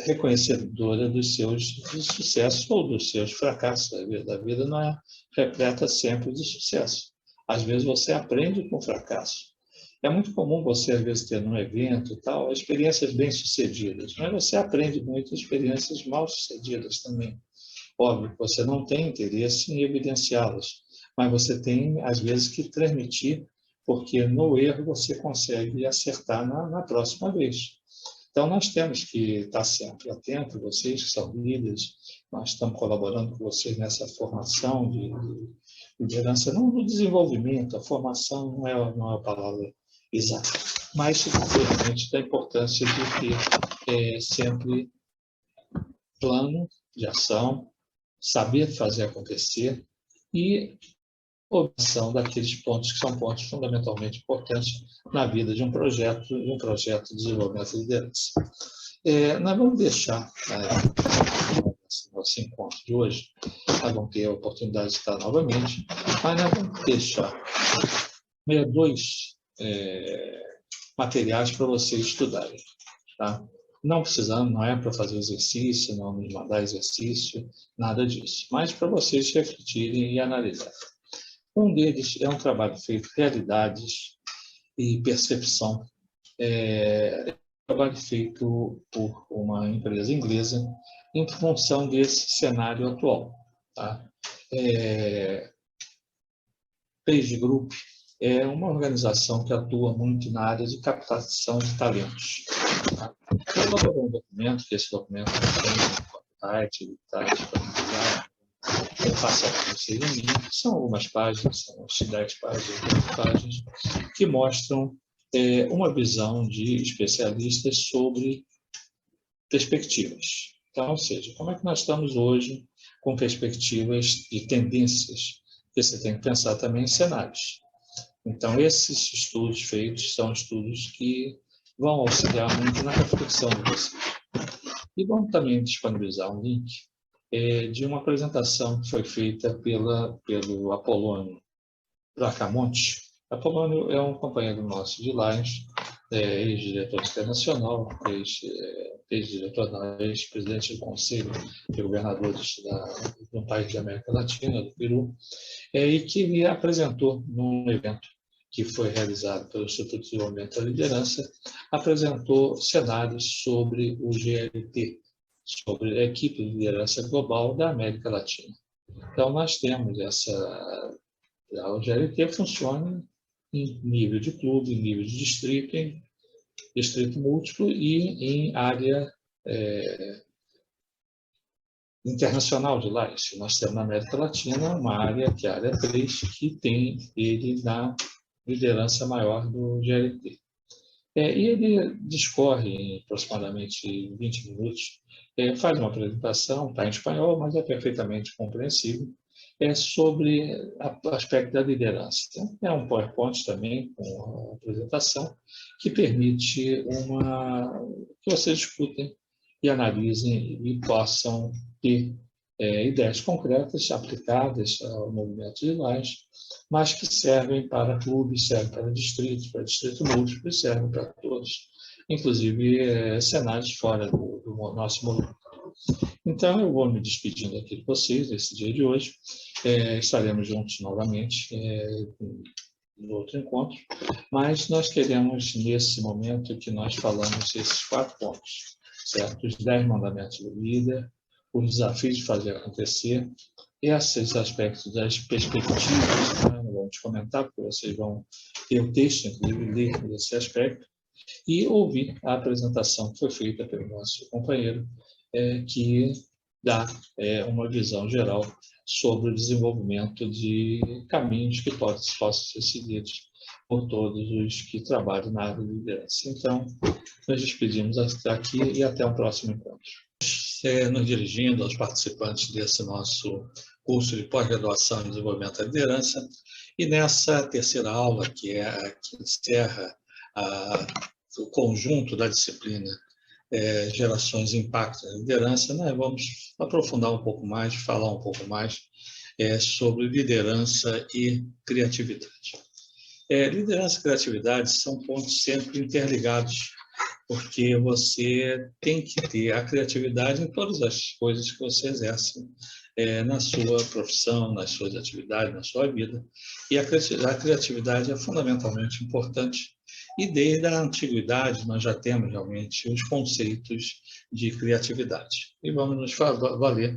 reconhecedora dos seus sucessos ou dos seus fracassos da vida. A vida não é repleta sempre de sucesso. Às vezes você aprende com fracasso. É muito comum você, às vezes, ter num evento e tal, experiências bem-sucedidas, mas você aprende muito experiências mal-sucedidas também. Óbvio que você não tem interesse em evidenciá-las, mas você tem, às vezes, que transmitir, porque no erro você consegue acertar na próxima vez. Então, nós temos que estar sempre atentos, vocês que são líderes, nós estamos colaborando com vocês nessa formação de liderança, não no desenvolvimento, a formação não é a palavra exata, mas realmente da importância de ter sempre plano de ação, saber fazer acontecer e obtenção daqueles pontos que são pontos fundamentalmente importantes na vida de um projeto de desenvolvimento de liderança. Nós vamos deixar nosso encontro de hoje, nós vamos ter a oportunidade de estar novamente, mas nós vamos deixar dois materiais para vocês estudarem. Tá? Não precisando, não é para fazer exercício, não nos mandar exercício, nada disso, mas para vocês refletirem e analisarem. Um deles é um trabalho feito realidades e percepção, um trabalho feito por uma empresa inglesa em função desse cenário atual. Tá? PageGroup é uma organização que atua muito na área de captação de talentos. Tá? Eu elaborei um documento, que esse documento tem no site, está disponibilizado. Eu faço para vocês em mim. São algumas páginas, são umas 10 páginas, que mostram uma visão de especialistas sobre perspectivas. Então, ou seja, como é que nós estamos hoje com perspectivas e tendências? Porque você tem que pensar também em cenários. Então, esses estudos feitos são estudos que vão auxiliar muito na reflexão de vocês. E vamos também disponibilizar um link de uma apresentação que foi feita pelo Apolônio Bracamonte. Apolônio é um companheiro nosso de Lions, ex-diretor internacional, ex-presidente do Conselho de Governadores de um país da América Latina, do Peru, e que me apresentou num evento que foi realizado pelo Instituto de Desenvolvimento da Liderança, apresentou cenários sobre o GLT, sobre a equipe de liderança global da América Latina. Então, nós temos o GLT funciona em nível de clube, em nível de distrito, em distrito múltiplo e em área internacional de Lions. Nós temos na América Latina uma área, que é a área 3, que tem ele na liderança maior do GLT. E ele discorre em aproximadamente 20 minutos, faz uma apresentação, está em espanhol, mas é perfeitamente compreensível, sobre o aspecto da liderança. É um PowerPoint também, com a apresentação, que permite que vocês discutem e analisem e possam ter ideias concretas aplicadas ao movimento de Lions, mas que servem para clubes, servem para distrito múltiplo, e servem para todos, inclusive cenários fora do nosso movimento. Então, eu vou me despedindo aqui de vocês nesse dia de hoje. Estaremos juntos novamente no outro encontro, mas nós queremos, nesse momento, que nós falamos esses 4 pontos, certo? Os 10 mandamentos do líder, os desafios de fazer acontecer, esses aspectos das perspectivas, né? Não vamos comentar, porque vocês vão ter o texto, inclusive, ler esse aspecto, e ouvir a apresentação que foi feita pelo nosso companheiro, que dá uma visão geral sobre o desenvolvimento de caminhos que possam ser seguidos por todos os que trabalham na área de liderança. Então, nos despedimos até aqui e até o próximo encontro. Nos dirigindo aos participantes desse nosso curso de pós-graduação em desenvolvimento da liderança, E nessa terceira aula, que é a que encerra o conjunto da disciplina Gerações e Impactos na Liderança, nós vamos aprofundar um pouco mais, falar um pouco mais sobre liderança e criatividade. Liderança e criatividade são pontos sempre interligados, porque você tem que ter a criatividade em todas as coisas que você exerce na sua profissão, nas suas atividades, na sua vida. E a criatividade é fundamentalmente importante. E desde a antiguidade nós já temos realmente os conceitos de criatividade. E vamos nos valer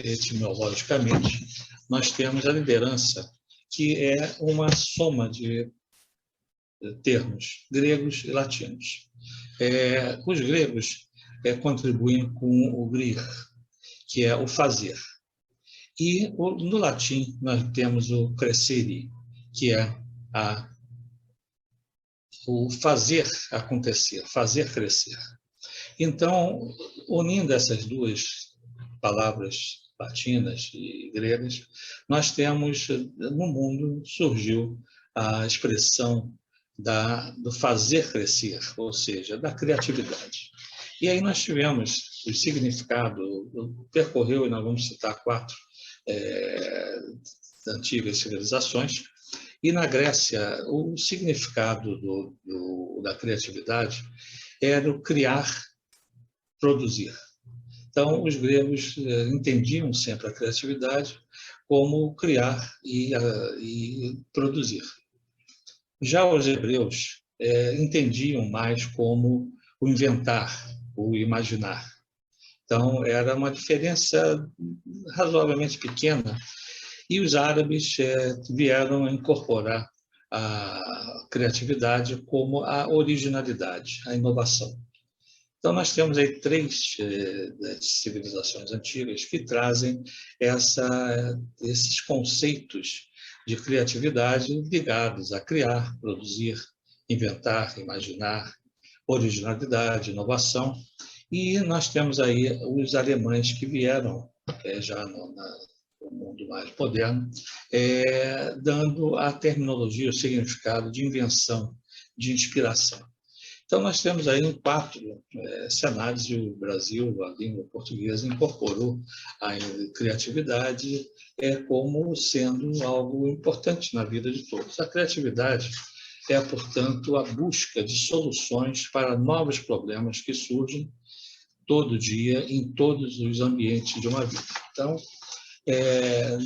etimologicamente. Nós temos a liderança, que é uma soma de termos gregos e latinos. Os gregos contribuem com o grir, que é o fazer. E no latim nós temos o crescere, que é o fazer acontecer, fazer crescer. Então, unindo essas duas palavras latinas e gregas, nós temos, no mundo, surgiu a expressão do fazer crescer, ou seja, da criatividade. E aí nós tivemos o significado, percorreu, e nós vamos citar 4 antigas civilizações, e na Grécia o significado da criatividade era o criar, produzir. Então, os gregos entendiam sempre a criatividade como criar e produzir. Já os hebreus entendiam mais como o inventar, o imaginar. Então, era uma diferença razoavelmente pequena, e os árabes vieram a incorporar a criatividade como a originalidade, a inovação. Então, nós temos aí 3 civilizações antigas que trazem esses conceitos de criatividade ligados a criar, produzir, inventar, imaginar, originalidade, inovação. E nós temos aí os alemães que vieram já no mundo mais moderno, dando à terminologia o significado de invenção, de inspiração. Então, nós temos aí 4 cenários, e o Brasil, a língua portuguesa, incorporou a criatividade como sendo algo importante na vida de todos. A criatividade é, portanto, a busca de soluções para novos problemas que surgem todo dia, em todos os ambientes de uma vida. Então,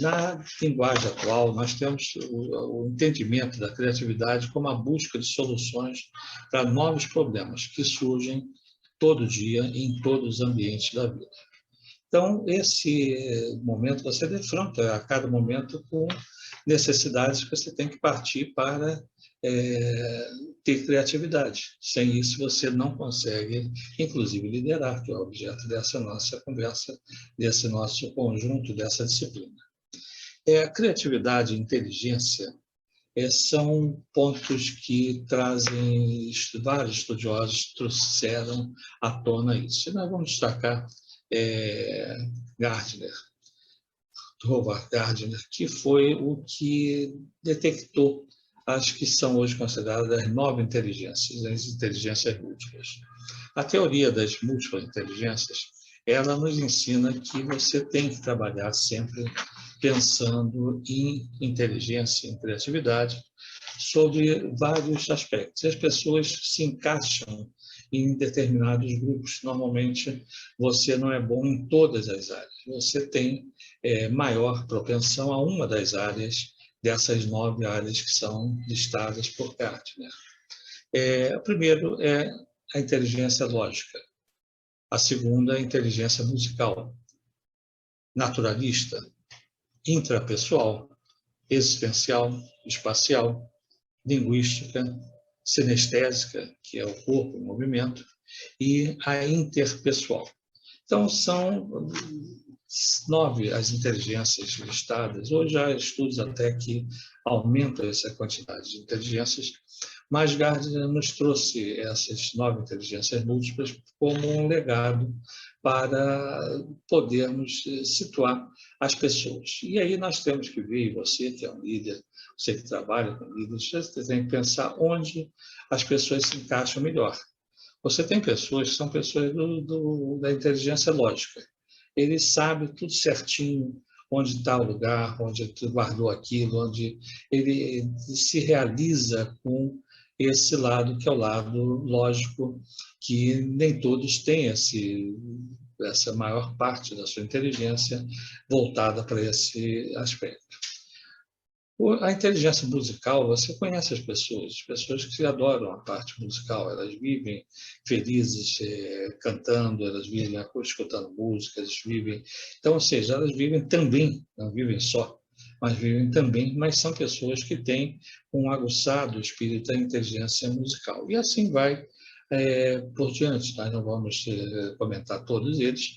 na linguagem atual, nós temos o entendimento da criatividade como a busca de soluções para novos problemas que surgem todo dia em todos os ambientes da vida. Então, esse momento você defronta a cada momento com necessidades que você tem que partir para ter criatividade. Sem isso, você não consegue, inclusive, liderar, que é o objeto dessa nossa conversa, desse nosso conjunto, dessa disciplina. Criatividade e inteligência são pontos que trazem, vários estudiosos trouxeram à tona isso. E nós vamos destacar Gardner, Howard Gardner, que foi o que detectou as que são hoje consideradas as 9 inteligências, as inteligências múltiplas. A teoria das múltiplas inteligências, ela nos ensina que você tem que trabalhar sempre pensando em inteligência, em criatividade, sobre vários aspectos. As pessoas se encaixam em determinados grupos. Normalmente, você não é bom em todas as áreas. Você tem maior propensão a uma das áreas, dessas 9 áreas que são listadas por Gardner. O primeiro é a inteligência lógica. A segunda, a inteligência musical, naturalista, intrapessoal, existencial, espacial, linguística, sinestésica, que é o corpo em movimento, e a interpessoal. Então, são 9 as inteligências listadas. Hoje há estudos até que aumentam essa quantidade de inteligências, mas Gardner nos trouxe essas 9 inteligências múltiplas como um legado para podermos situar as pessoas. E aí nós temos que ver, e você que é um líder, você que trabalha com líderes, você tem que pensar onde as pessoas se encaixam melhor. Você tem pessoas que são pessoas da inteligência lógica. Ele sabe tudo certinho, onde está o lugar, onde guardou aquilo, onde ele se realiza com esse lado que é o lado lógico, que nem todos têm essa maior parte da sua inteligência voltada para esse aspecto. A inteligência musical, você conhece as pessoas que adoram a parte musical, elas vivem felizes cantando, elas vivem escutando música, elas vivem... Então, ou seja, elas vivem também, não vivem só, mas vivem também, mas são pessoas que têm um aguçado espírito da inteligência musical. E assim vai por diante. Nós não vamos comentar todos eles,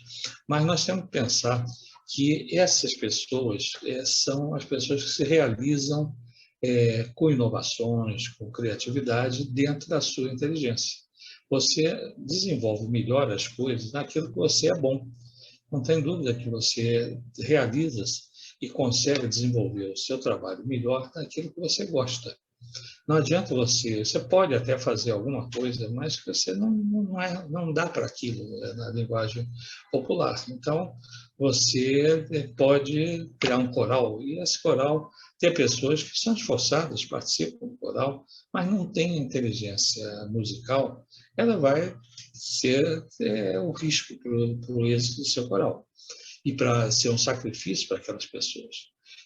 mas nós temos que pensar que essas pessoas são as pessoas que se realizam com inovações, com criatividade dentro da sua inteligência. Você desenvolve melhor as coisas naquilo que você é bom. Não tem dúvida que você realiza e consegue desenvolver o seu trabalho melhor naquilo que você gosta. Não adianta você pode até fazer alguma coisa, mas que você não dá para aquilo na linguagem popular. Então, você pode criar um coral, e esse coral tem pessoas que são esforçadas, participam do coral, mas não têm inteligência musical, ela vai ser o risco para o êxito do seu coral e para ser um sacrifício para aquelas pessoas.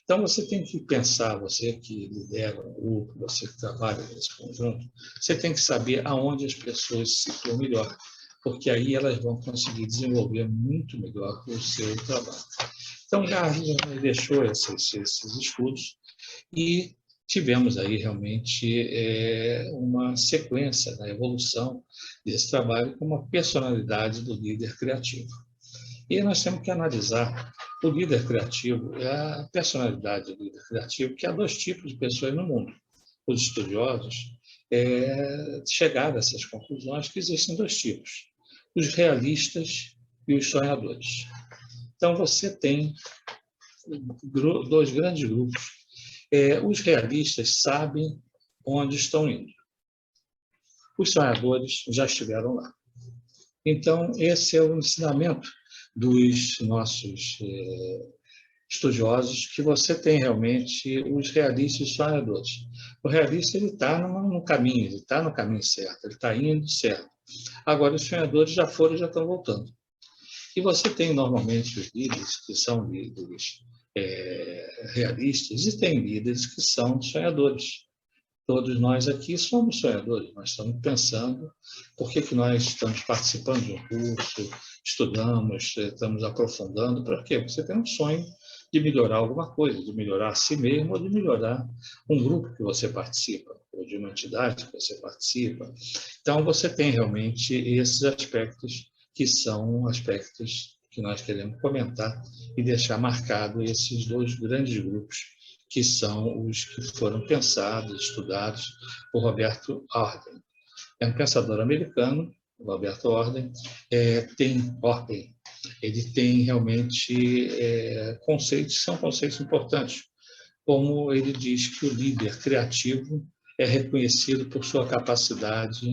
Então, você tem que pensar, você que lidera um grupo, você que trabalha nesse conjunto, você tem que saber aonde as pessoas se situam melhor, porque aí elas vão conseguir desenvolver muito melhor o seu trabalho. Então, Garcia deixou esses estudos e tivemos aí realmente uma sequência na evolução desse trabalho com uma personalidade do líder criativo. E nós temos que analisar o líder criativo, a personalidade do líder criativo, que há dois tipos de pessoas no mundo. Os estudiosos chegaram a essas conclusões que existem dois tipos, os realistas e os sonhadores. Então, você tem dois grandes grupos. Os realistas sabem onde estão indo. Os sonhadores já estiveram lá. Então, esse é o ensinamento dos nossos estudiosos, que você tem realmente os realistas e os sonhadores. O realista está no caminho, ele está no caminho certo, ele está indo certo. Agora, os sonhadores já foram e já estão voltando. E você tem, normalmente, os líderes que são líderes realistas e tem líderes que são sonhadores. Todos nós aqui somos sonhadores, nós estamos pensando por que nós estamos participando de um curso, estudamos, estamos aprofundando, para quê? Porque você tem um sonho de melhorar alguma coisa, de melhorar a si mesmo ou de melhorar um grupo que você participa, ou de uma entidade que você participa. Então, você tem realmente esses aspectos que são aspectos que nós queremos comentar e deixar marcado esses dois grandes grupos que são os que foram pensados, estudados por Roberto Orden. É um pensador americano, Roberto Orden, ele tem realmente conceitos que são conceitos importantes, como ele diz que o líder criativo é reconhecido por sua capacidade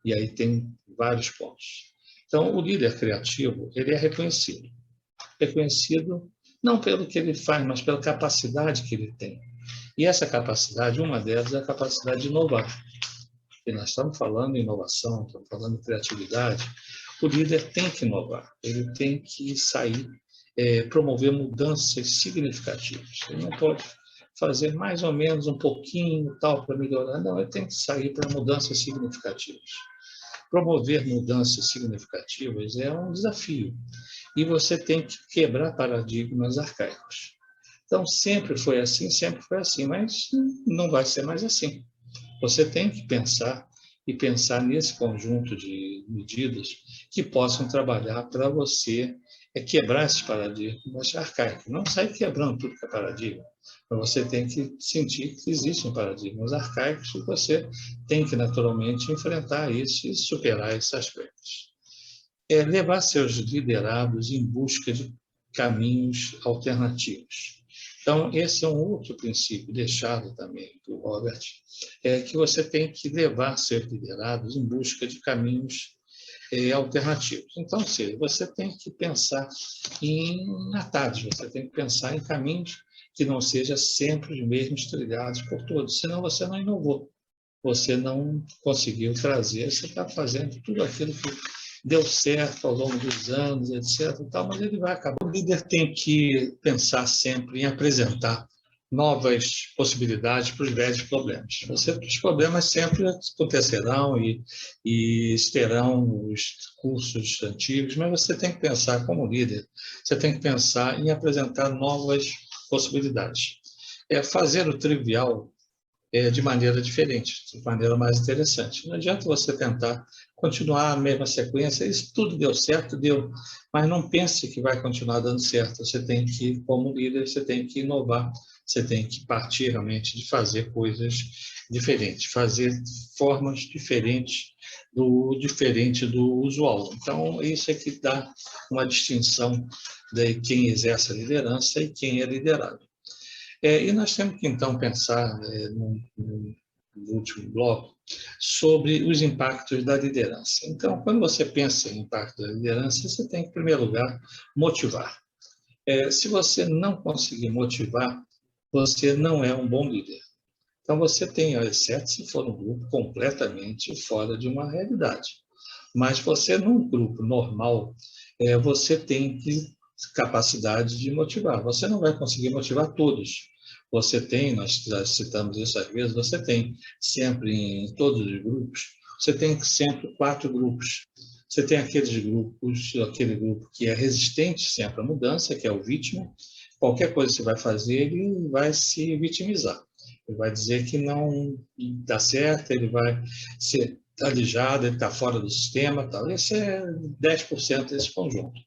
e aí tem vários pontos. Então, o líder criativo, ele é reconhecido não pelo que ele faz, mas pela capacidade que ele tem. E essa capacidade, uma delas é a capacidade de inovar. E nós estamos falando em inovação, estamos falando em criatividade. O líder tem que inovar, ele tem que sair, promover mudanças significativas. Ele não pode fazer mais ou menos um pouquinho tal para melhorar, não, ele tem que sair para mudanças significativas. Promover mudanças significativas é um desafio. E você tem que quebrar paradigmas arcaicos. Então, sempre foi assim, mas não vai ser mais assim. Você tem que pensar e pensar nesse conjunto de medidas que possam trabalhar para você quebrar esses paradigmas arcaicos. Não sair quebrando tudo que é paradigma, mas você tem que sentir que existem paradigmas arcaicos e você tem que naturalmente enfrentar isso e superar esses aspectos. é levar seus liderados em busca de caminhos alternativos. Então, esse é um outro princípio deixado também por Robert, é que você tem que levar seus liderados em busca de caminhos alternativos. Então, ou seja, você tem que pensar em atalhos, você tem que pensar em caminhos que não sejam sempre os mesmos trilhados por todos, senão você não inovou, você não conseguiu trazer, você está fazendo tudo aquilo que deu certo ao longo dos anos, etc. Mas ele vai acabar. O líder tem que pensar sempre em apresentar novas possibilidades para os velhos problemas. Os problemas sempre acontecerão e terão os cursos antigos, mas você tem que pensar como líder, você tem que pensar em apresentar novas possibilidades. Fazer o trivial de maneira diferente, de maneira mais interessante. Não adianta você tentar continuar a mesma sequência, isso tudo deu certo, deu, mas não pense que vai continuar dando certo. Você tem que, como líder, você tem que inovar, você tem que partir realmente de fazer coisas diferentes, fazer formas diferentes do usual. Então, isso é que dá uma distinção de quem exerce a liderança e quem é liderado. E nós temos que, então, pensar, no último bloco, sobre os impactos da liderança. Então, quando você pensa em impacto da liderança, você tem que, em primeiro lugar, motivar. Se você não conseguir motivar, você não é um bom líder. Então, você tem, exceto se for um grupo completamente fora de uma realidade. Mas você, num grupo normal, você tem capacidade de motivar. Você não vai conseguir motivar todos. Você tem, nós já citamos isso às vezes, você tem sempre em todos os grupos, você tem sempre 4 grupos. Você tem aqueles grupos, aquele grupo que é resistente sempre à mudança, que é o vítima. Qualquer coisa que você vai fazer, ele vai se vitimizar. Ele vai dizer que não dá certo, ele vai ser alijado, ele está fora do sistema. Tal. Esse é 10% desse conjunto.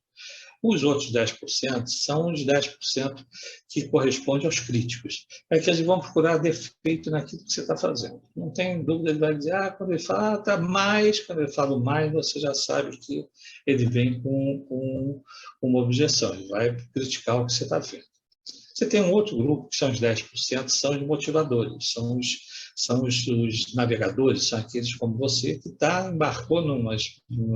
Os outros 10% são os 10% que correspondem aos críticos. É que eles vão procurar defeito naquilo que você está fazendo. Não tem dúvida, ele vai dizer, quando ele fala, está mais, quando ele fala mais, você já sabe que ele vem com uma objeção, ele vai criticar o que você está vendo. Você tem um outro grupo, que são os 10%, são os motivadores, são os navegadores, são aqueles como você que embarcou numa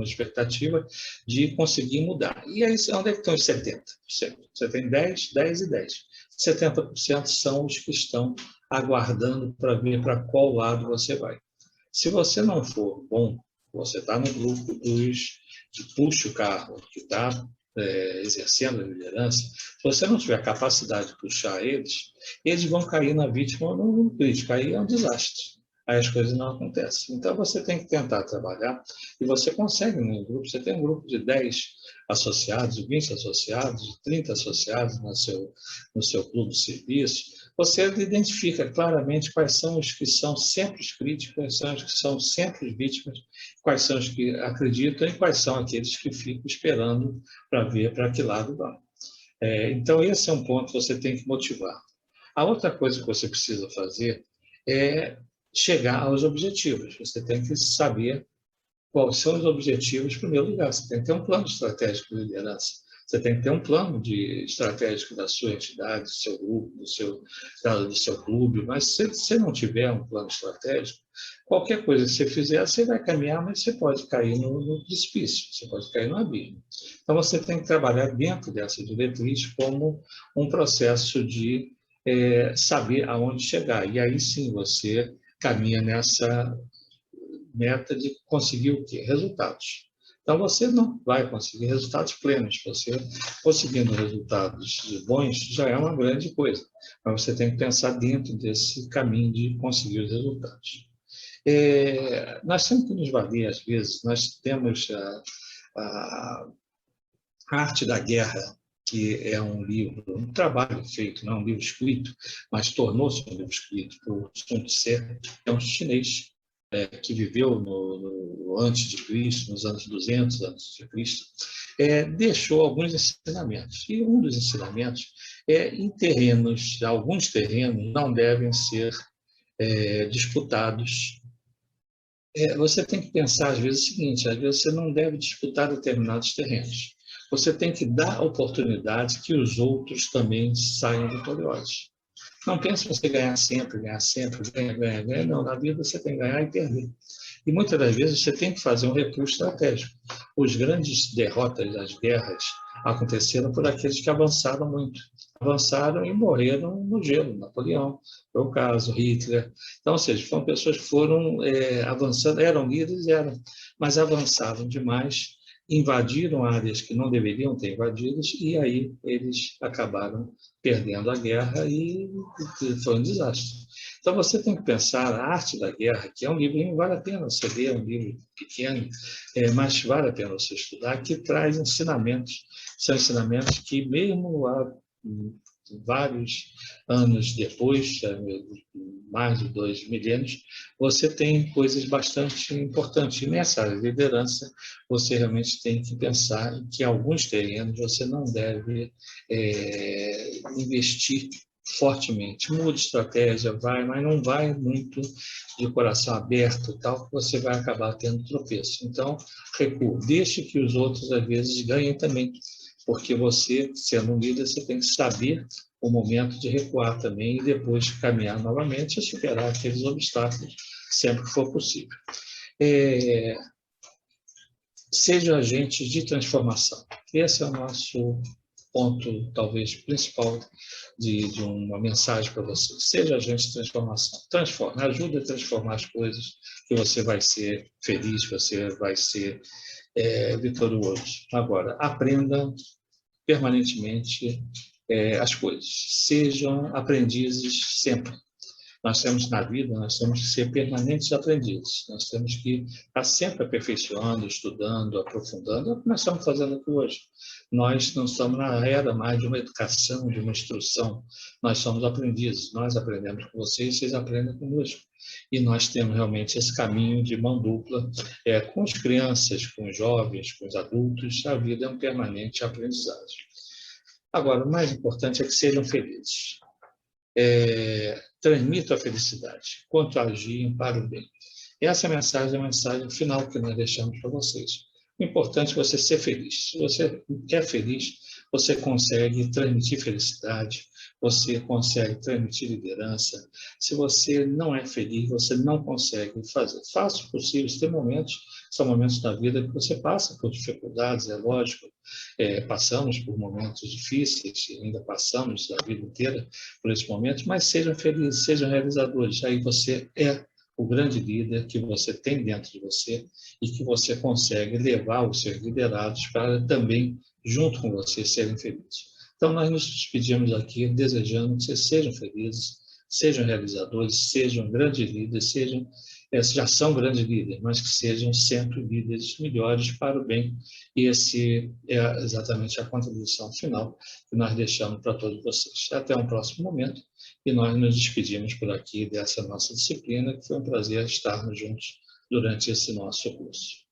expectativa de conseguir mudar. E aí, onde é que estão os 70%? Você tem 10, 10 e 10. 70% são os que estão aguardando para ver para qual lado você vai. Se você não for bom, você está no grupo dos que puxa o carro, que está exercendo a liderança, se você não tiver capacidade de puxar eles vão cair na vítima ou no crítico. Aí é um desastre. Aí as coisas não acontecem. Então, você tem que tentar trabalhar, e você consegue no grupo. Você tem um grupo de 10 associados, 20 associados, 30 associados no seu clube de serviço. Você identifica claramente quais são os que são sempre os críticos, quais são os que são sempre as vítimas, quais são os que acreditam e quais são aqueles que ficam esperando para ver para que lado vão. Então, esse é um ponto que você tem que motivar. A outra coisa que você precisa fazer é chegar aos objetivos. Você tem que saber quais são os objetivos em primeiro lugar. Você tem que ter um plano estratégico de liderança. Você tem que ter um plano estratégico da sua entidade, do seu grupo, do seu clube. Mas se você não tiver um plano estratégico, qualquer coisa que você fizer, você vai caminhar, mas você pode cair no precipício, você pode cair no abismo. Então, você tem que trabalhar dentro dessa diretriz como um processo de saber aonde chegar. E aí sim você caminha nessa meta de conseguir o quê? Resultados. Então, você não vai conseguir resultados plenos. Você conseguindo resultados bons já é uma grande coisa. Mas você tem que pensar dentro desse caminho de conseguir os resultados. Nós temos que nos valer, às vezes, nós temos a Arte da Guerra, que é um livro, um trabalho feito, não é um livro escrito, mas tornou-se um livro escrito por Sun Tzu, que é um chinês, que viveu antes de Cristo, nos anos 200 antes de Cristo, deixou alguns ensinamentos. E um dos ensinamentos alguns terrenos não devem ser disputados Você tem que pensar, às vezes, o seguinte: às vezes você não deve disputar determinados terrenos. Você tem que dar oportunidades que os outros também saiam vitoriosos. Não pense você ganhar sempre, ganhar, ganhar, ganhar. Não, na vida você tem que ganhar e perder. E muitas das vezes você tem que fazer um recuo estratégico. Os grandes derrotas das guerras aconteceram por aqueles que avançaram muito. Avançaram e morreram no gelo. Napoleão, foi o caso, Hitler. Então, ou seja, foram pessoas que foram avançando, eram líderes, eram, mas avançaram demais, invadiram áreas que não deveriam ter invadidas, e aí eles acabaram perdendo a guerra e foi um desastre. Então, você tem que pensar a arte da guerra, que é um livro, vale a pena você ler, é um livro pequeno, mas vale a pena você estudar, que traz ensinamentos. São ensinamentos que, mesmo há vários anos depois, mais de 2 milênios, você tem coisas bastante importantes. E nessa área de liderança, você realmente tem que pensar que alguns terrenos você não deve investir fortemente. Muda estratégia, vai, mas não vai muito de coração aberto e tal, que você vai acabar tendo tropeço. Então, recua. Deixe que os outros, às vezes, ganhem também, porque você, sendo um líder, você tem que saber o momento de recuar também e depois caminhar novamente e superar aqueles obstáculos sempre que for possível. Sejam agentes de transformação. Esse é o nosso ponto, talvez, principal de uma mensagem para você. Seja agente de transformação. Transforme, ajude a transformar as coisas, que você vai ser feliz, você vai ser vitorioso. Agora, aprenda permanentemente as coisas. Sejam aprendizes sempre. Nós temos na vida, nós temos que ser permanentes aprendizes. Nós temos que estar sempre aperfeiçoando, estudando, aprofundando. É o que nós estamos fazendo aqui hoje. Nós não estamos na era mais de uma educação, de uma instrução. Nós somos aprendizes. Nós aprendemos com vocês, vocês aprendem conosco. E nós temos realmente esse caminho de mão dupla, com as crianças, com os jovens, com os adultos. A vida é um permanente aprendizagem. Agora, o mais importante é que sejam felizes. Transmito a felicidade, quanto agirem para o bem. Essa é a mensagem final que nós deixamos para vocês. O importante é você ser feliz. Se você é feliz, você consegue transmitir felicidade, você consegue transmitir liderança. Se você não é feliz, você não consegue fazer. Faça o possível. Tem momentos, são momentos da vida que você passa por dificuldades, é lógico. Passamos por momentos difíceis, ainda passamos a vida inteira por esses momentos, mas sejam felizes, sejam realizadores. Aí você é o grande líder que você tem dentro de você e que você consegue levar os seus liderados para também, junto com você, serem felizes. Então, nós nos despedimos aqui desejando que vocês sejam felizes, sejam realizadores, sejam grandes líderes, já são grandes líderes, mas que sejam sempre líderes melhores para o bem. E esse é exatamente a contribuição final que nós deixamos para todos vocês. Até um próximo momento, e nós nos despedimos por aqui dessa nossa disciplina, que foi um prazer estarmos juntos durante esse nosso curso.